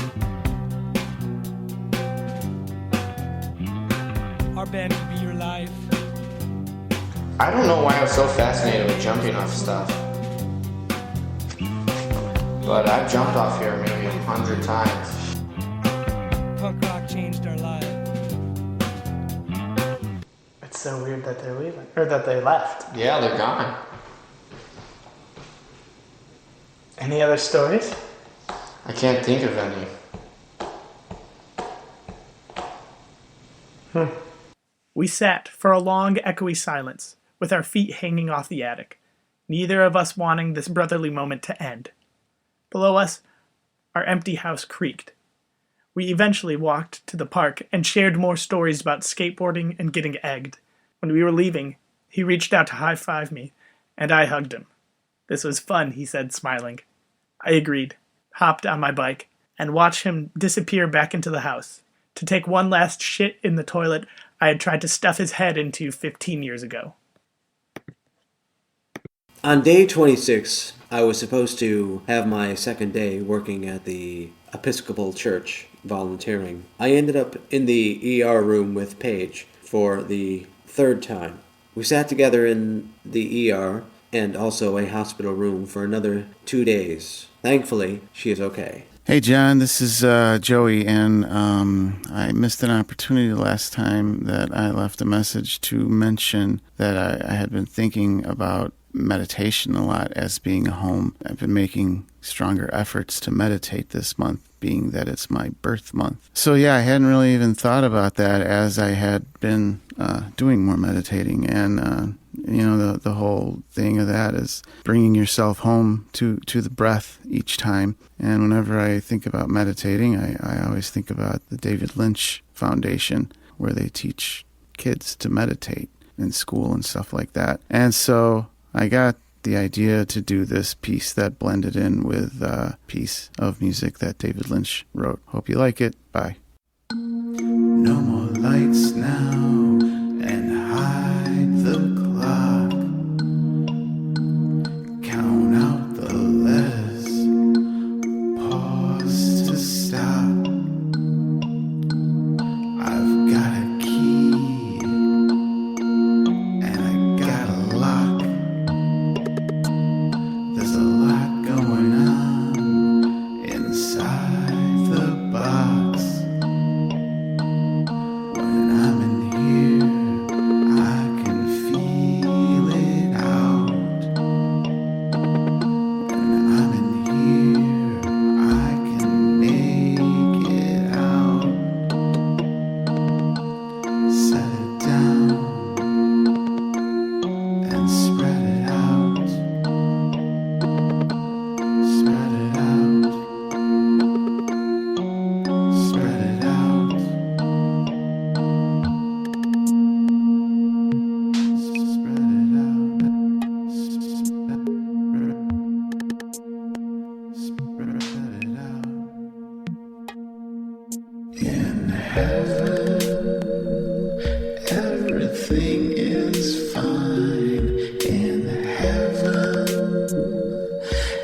Our band could be your life. I don't know why I was so fascinated with jumping off stuff. But I've jumped off here maybe 100 times. Punk rock changed our lives. It's so weird that they're leaving, or that they left. Yeah, they're gone. Any other stories? I can't think of any. We sat for a long, echoey silence, with our feet hanging off the attic, neither of us wanting this brotherly moment to end. Below us, our empty house creaked. We eventually walked to the park and shared more stories about skateboarding and getting egged. When we were leaving, he reached out to high-five me, and I hugged him. This was fun, he said, smiling. I agreed, hopped on my bike, and watched him disappear back into the house, to take one last shit in the toilet I had tried to stuff his head into 15 years ago. On day 26, I was supposed to have my second day working at the Episcopal Church, volunteering. I ended up in the ER room with Paige for the third time. We sat together in the ER and also a hospital room for another 2 days. Thankfully, she is okay. Hey, John, this is Joey, and I missed an opportunity last time that I left a message to mention that I had been thinking about meditation a lot as being a home. I've been making stronger efforts to meditate this month, being that it's my birth month. So yeah, I hadn't really even thought about that as I had been doing more meditating. And, the whole thing of that is bringing yourself home to the breath each time. And whenever I think about meditating, I always think about the David Lynch Foundation, where they teach kids to meditate in school and stuff like that. And so I got the idea to do this piece that blended in with a piece of music that David Lynch wrote. Hope you like it. Bye. No more lights now, and hide the clouds. Everything is fine in heaven.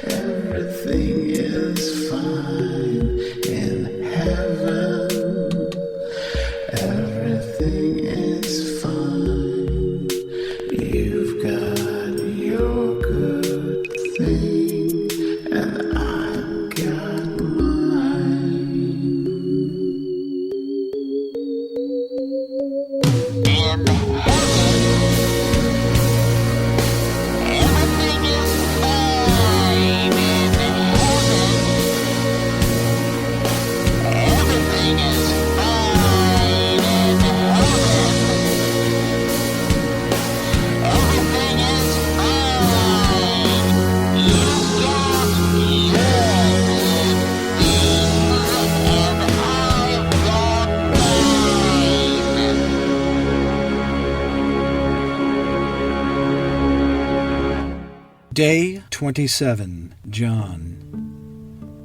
Everything is fine in heaven. Everything is fine. You've got your good thing, and I've got mine. Day 27, John.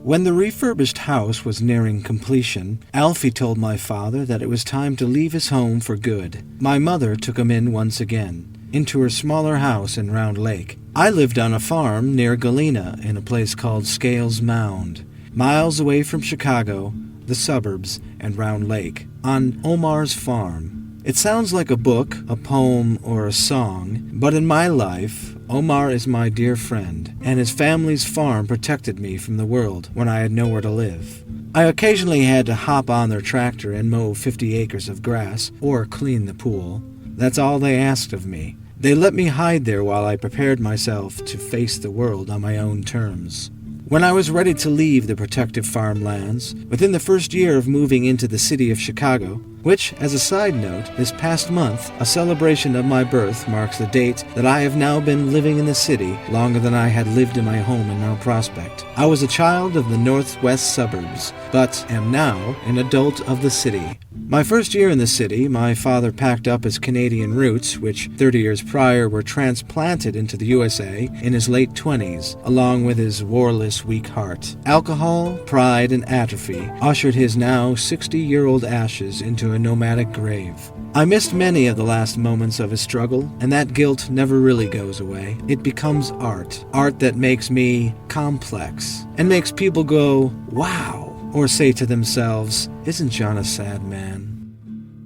When the refurbished house was nearing completion, Alfie told my father that it was time to leave his home for good. My mother took him in once again, into her smaller house in Round Lake. I lived on a farm near Galena in a place called Scales Mound, miles away from Chicago, the suburbs, and Round Lake, on Omar's farm. It sounds like a book, a poem, or a song, but in my life, Omar is my dear friend, and his family's farm protected me from the world when I had nowhere to live. I occasionally had to hop on their tractor and mow 50 acres of grass, or clean the pool. That's all they asked of me. They let me hide there while I prepared myself to face the world on my own terms. When I was ready to leave the protective farmlands, within the first year of moving into the city of Chicago, which, as a side note, this past month, a celebration of my birth marks the date that I have now been living in the city longer than I had lived in my home in Mount Prospect. I was a child of the northwest suburbs, but am now an adult of the city. My first year in the city, my father packed up his Canadian roots, which 30 years prior were transplanted into the USA, in his late 20s, along with his warless, weak heart. Alcohol, pride, and atrophy ushered his now 60-year-old ashes into a nomadic grave. I missed many of the last moments of his struggle, and that guilt never really goes away. It becomes art. Art that makes me complex, and makes people go, wow, or say to themselves, isn't John a sad man?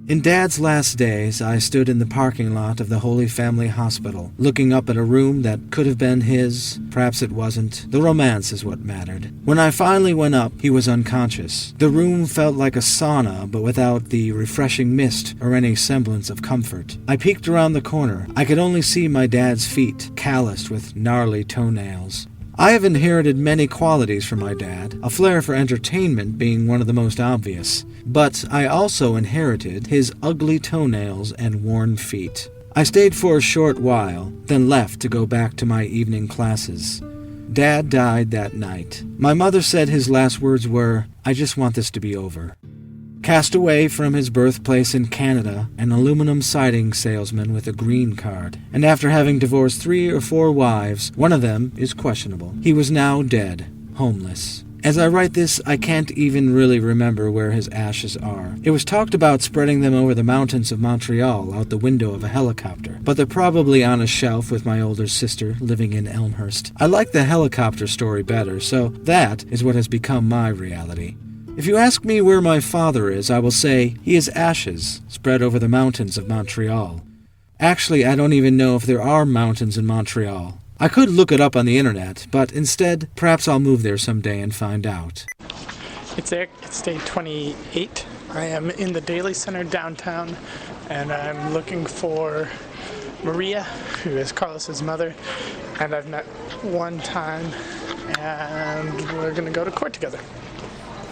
In Dad's last days, I stood in the parking lot of the Holy Family Hospital, looking up at a room that could have been his. Perhaps it wasn't. The romance is what mattered. When I finally went up, he was unconscious. The room felt like a sauna, but without the refreshing mist or any semblance of comfort. I peeked around the corner. I could only see my dad's feet, calloused with gnarly toenails. I have inherited many qualities from my dad, a flair for entertainment being one of the most obvious, but I also inherited his ugly toenails and worn feet. I stayed for a short while, then left to go back to my evening classes. Dad died that night. My mother said his last words were, "I just want this to be over." Cast away from his birthplace in Canada, an aluminum siding salesman with a green card, and after having divorced 3 or 4 wives, one of them is questionable. He was now dead, homeless. As I write this, I can't even really remember where his ashes are. It was talked about spreading them over the mountains of Montreal out the window of a helicopter, but they're probably on a shelf with my older sister living in Elmhurst. I like the helicopter story better, so that is what has become my reality. If you ask me where my father is, I will say he is ashes spread over the mountains of Montreal. Actually, I don't even know if there are mountains in Montreal. I could look it up on the internet, but instead, perhaps I'll move there someday and find out. It's Eric. It's day 28. I am in the Daily Center downtown, and I'm looking for Maria, who is Carlos's mother, and I've met one time, and we're going to go to court together.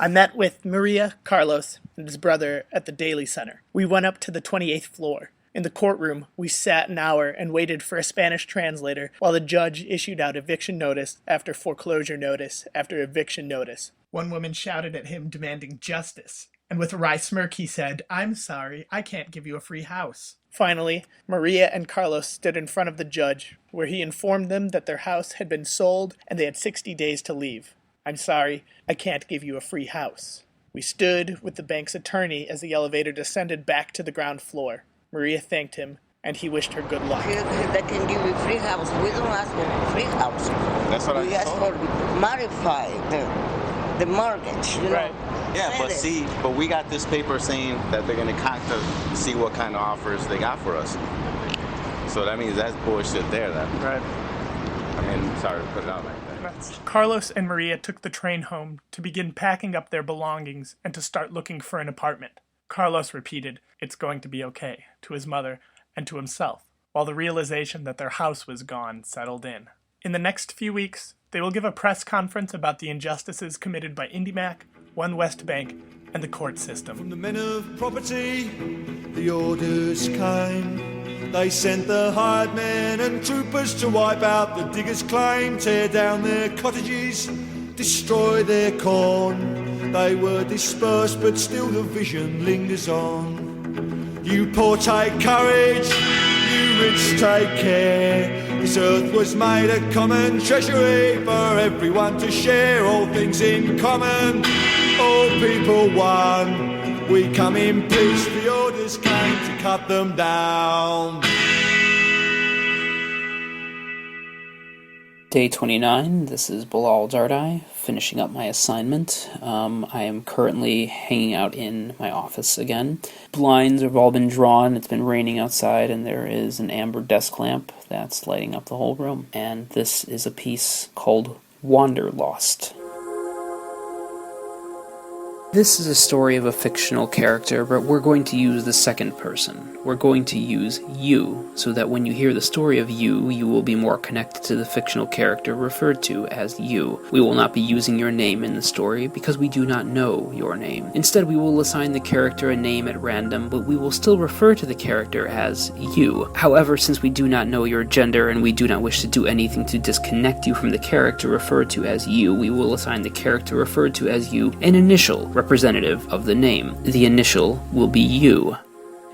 I met with Maria, Carlos, and his brother at the Daily Center. We went up to the 28th floor. In the courtroom, we sat an hour and waited for a Spanish translator while the judge issued out eviction notice after foreclosure notice after eviction notice. One woman shouted at him demanding justice, and with a wry smirk he said, "I'm sorry, I can't give you a free house." Finally, Maria and Carlos stood in front of the judge, where he informed them that their house had been sold and they had 60 days to leave. "I'm sorry, I can't give you a free house." We stood with the bank's attorney as the elevator descended back to the ground floor. Maria thanked him, and he wished her good luck. They can give you free house. We don't ask for free house. That's what we I ask for modify the mortgage, you know. Yeah, but we got this paper saying that they're going to contact see what kind of offers they got for us. So that means that's bullshit there, then. Right. I mean, sorry to put it out like that. Carlos and Maria took the train home to begin packing up their belongings and to start looking for an apartment. Carlos repeated, "It's going to be okay," to his mother and to himself, while the realization that their house was gone settled in. In the next few weeks, they will give a press conference about the injustices committed by IndyMac, One West Bank, and the court system. From the men of property, the orders came. They sent the hired men and troopers to wipe out the diggers' claim, tear down their cottages, destroy their corn. They were dispersed, but still the vision lingers on. You poor take courage, you rich take care. This earth was made a common treasury for everyone to share. All things in common, all people one. We come in peace, the orders came to cut them down. Day 29, this is Bilal Dardai, finishing up my assignment. I am currently hanging out in my office again. Blinds have all been drawn, it's been raining outside, and there is an amber desk lamp that's lighting up the whole room. And this is a piece called Wanderlost. This is a story of a fictional character, but we're going to use the second person. We're going to use you, so that when you hear the story of you, you will be more connected to the fictional character referred to as you. We will not be using your name in the story, because we do not know your name. Instead, we will assign the character a name at random, but we will still refer to the character as you. However, since we do not know your gender, and we do not wish to do anything to disconnect you from the character referred to as you, we will assign the character referred to as you an initial representative of the name. The initial will be you.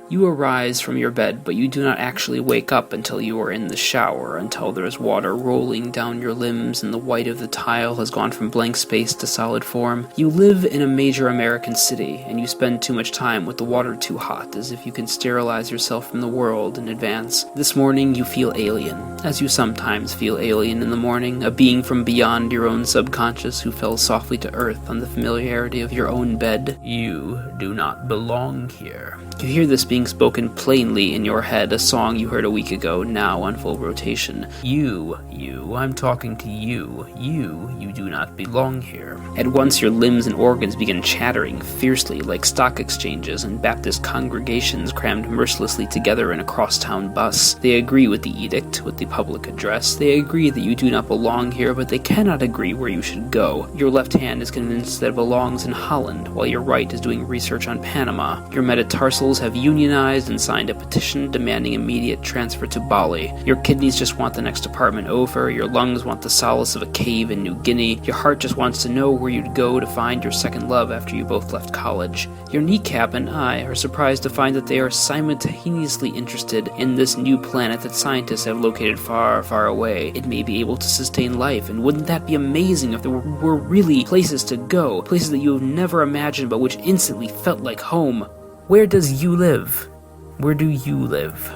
You arise from your bed, but you do not actually wake up until you are in the shower, until there is water rolling down your limbs and the white of the tile has gone from blank space to solid form. You live in a major American city, and you spend too much time with the water too hot, as if you can sterilize yourself from the world in advance. This morning you feel alien, as you sometimes feel alien in the morning, a being from beyond your own subconscious who fell softly to earth on the familiarity of your own bed. You do not belong here. You hear this being spoken plainly in your head, a song you heard a week ago, now on full rotation. You, I'm talking to you. You do not belong here. At once your limbs and organs begin chattering fiercely like stock exchanges and Baptist congregations crammed mercilessly together in a crosstown bus. They agree with the edict, with the public address. They agree that you do not belong here, but they cannot agree where you should go. Your left hand is convinced that it belongs in Holland, while your right is doing research on Panama. Your metatarsals have unionized and signed a petition demanding immediate transfer to Bali. Your kidneys just want the next apartment over. Your lungs want the solace of a cave in New Guinea. Your heart just wants to know where you'd go to find your second love after you both left college. Your kneecap and I are surprised to find that they are simultaneously interested in this new planet that scientists have located far, far away. It may be able to sustain life, and wouldn't that be amazing if there were really places to go, places that you have never imagined but which instantly felt like home? Where does you live? Where do you live?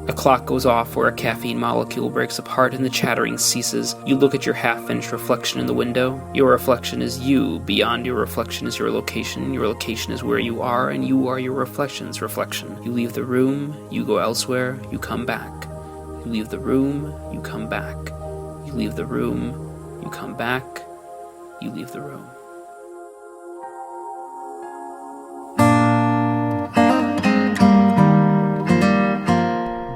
A clock goes off where a caffeine molecule breaks apart and the chattering ceases. You look at your half-finished reflection in the window. Your reflection is you. Beyond your reflection is your location. Your location is where you are, and you are your reflection's reflection. You leave the room, you go elsewhere, you come back. You leave the room, you come back. You leave the room, you come back. You leave the room.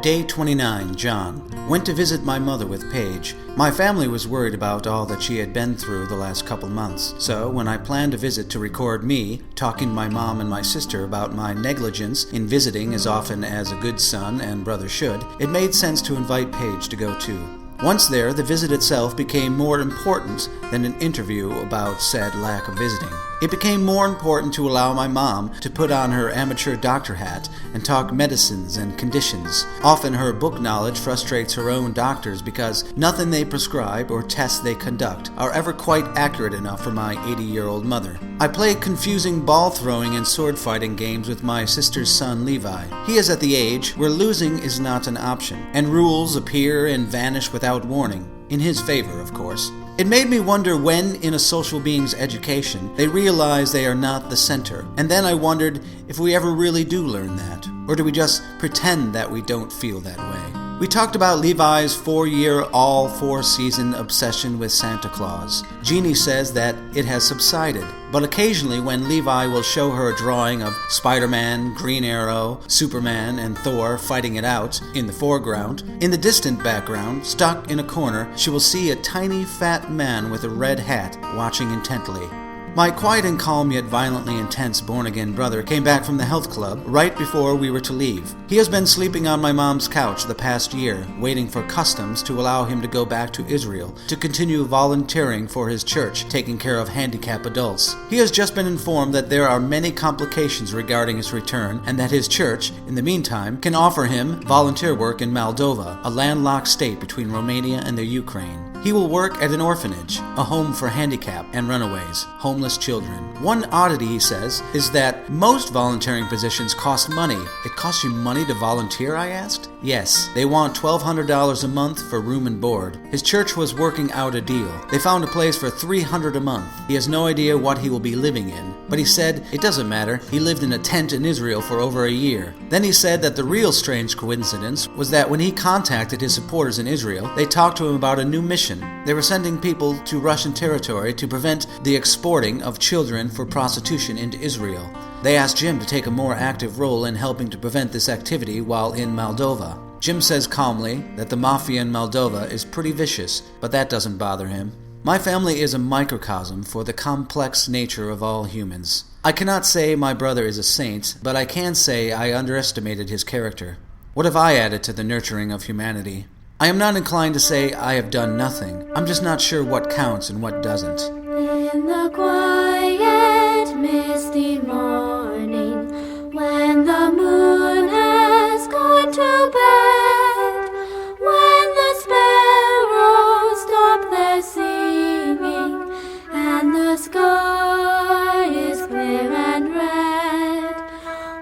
Day 29, John. Went to visit my mother with Paige. My family was worried about all that she had been through the last couple months, so when I planned a visit to record me talking to my mom and my sister about my negligence in visiting as often as a good son and brother should, it made sense to invite Paige to go too. Once there, the visit itself became more important than an interview about said lack of visiting. It became more important to allow my mom to put on her amateur doctor hat and talk medicines and conditions. Often her book knowledge frustrates her own doctors because nothing they prescribe or tests they conduct are ever quite accurate enough for my 80-year-old mother. I play confusing ball throwing and sword fighting games with my sister's son Levi. He is at the age where losing is not an option, and rules appear and vanish without warning. In his favor, of course. It made me wonder when, in a social being's education, they realize they are not the center. And then I wondered if we ever really do learn that. Or do we just pretend that we don't feel that way? We talked about Levi's 4-year, all 4-season obsession with Santa Claus. Jeannie says that it has subsided, but occasionally when Levi will show her a drawing of Spider-Man, Green Arrow, Superman, and Thor fighting it out in the foreground, in the distant background, stuck in a corner, she will see a tiny fat man with a red hat watching intently. My quiet and calm yet violently intense born-again brother came back from the health club right before we were to leave. He has been sleeping on my mom's couch the past year, waiting for customs to allow him to go back to Israel to continue volunteering for his church, taking care of handicapped adults. He has just been informed that there are many complications regarding his return and that his church, in the meantime, can offer him volunteer work in Moldova, a landlocked state between Romania and the Ukraine. He will work at an orphanage, a home for handicapped and runaways, homeless children. One oddity, he says, is that most volunteering positions cost money. It costs you money to volunteer, I asked? Yes, they want $1,200 a month for room and board. His church was working out a deal. They found a place for $300 a month. He has no idea what he will be living in, but he said it doesn't matter. He lived in a tent in Israel for over a year. Then he said that the real strange coincidence was that when he contacted his supporters in Israel, they talked to him about a new mission. They were sending people to Russian territory to prevent the exporting of children for prostitution into Israel. They asked Jim to take a more active role in helping to prevent this activity while in Moldova. Jim says calmly that the mafia in Moldova is pretty vicious, but that doesn't bother him. My family is a microcosm for the complex nature of all humans. I cannot say my brother is a saint, but I can say I underestimated his character. What have I added to the nurturing of humanity? I am not inclined to say I have done nothing. I'm just not sure what counts and what doesn't. In the quiet, misty morning, when the moon has gone to bed, when the sparrows stop their singing, and the sky is clear and red,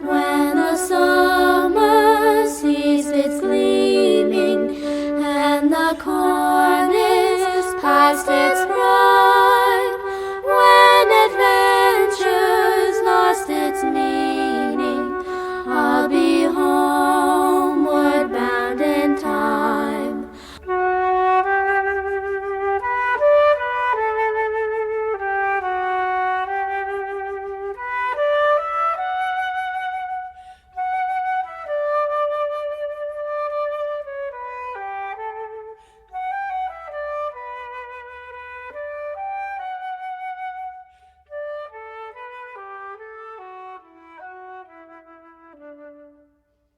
when the summer sees its gleaming, and the corn is past its prime, when adventure's lost its meaning, I'll be homeward bound in time.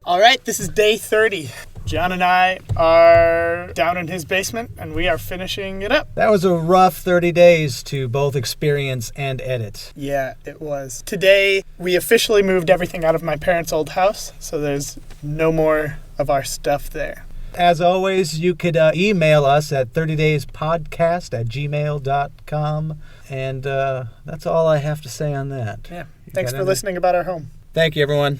All right, this is day 30. John and I are down in his basement, and we are finishing it up. That was a rough 30 days to both experience and edit. Yeah, it was. Today, we officially moved everything out of my parents' old house, so there's no more of our stuff there. As always, you could email us at 30dayspodcast@gmail.com, and that's all I have to say on that. Yeah, thanks for listening about our home. Thank you, everyone.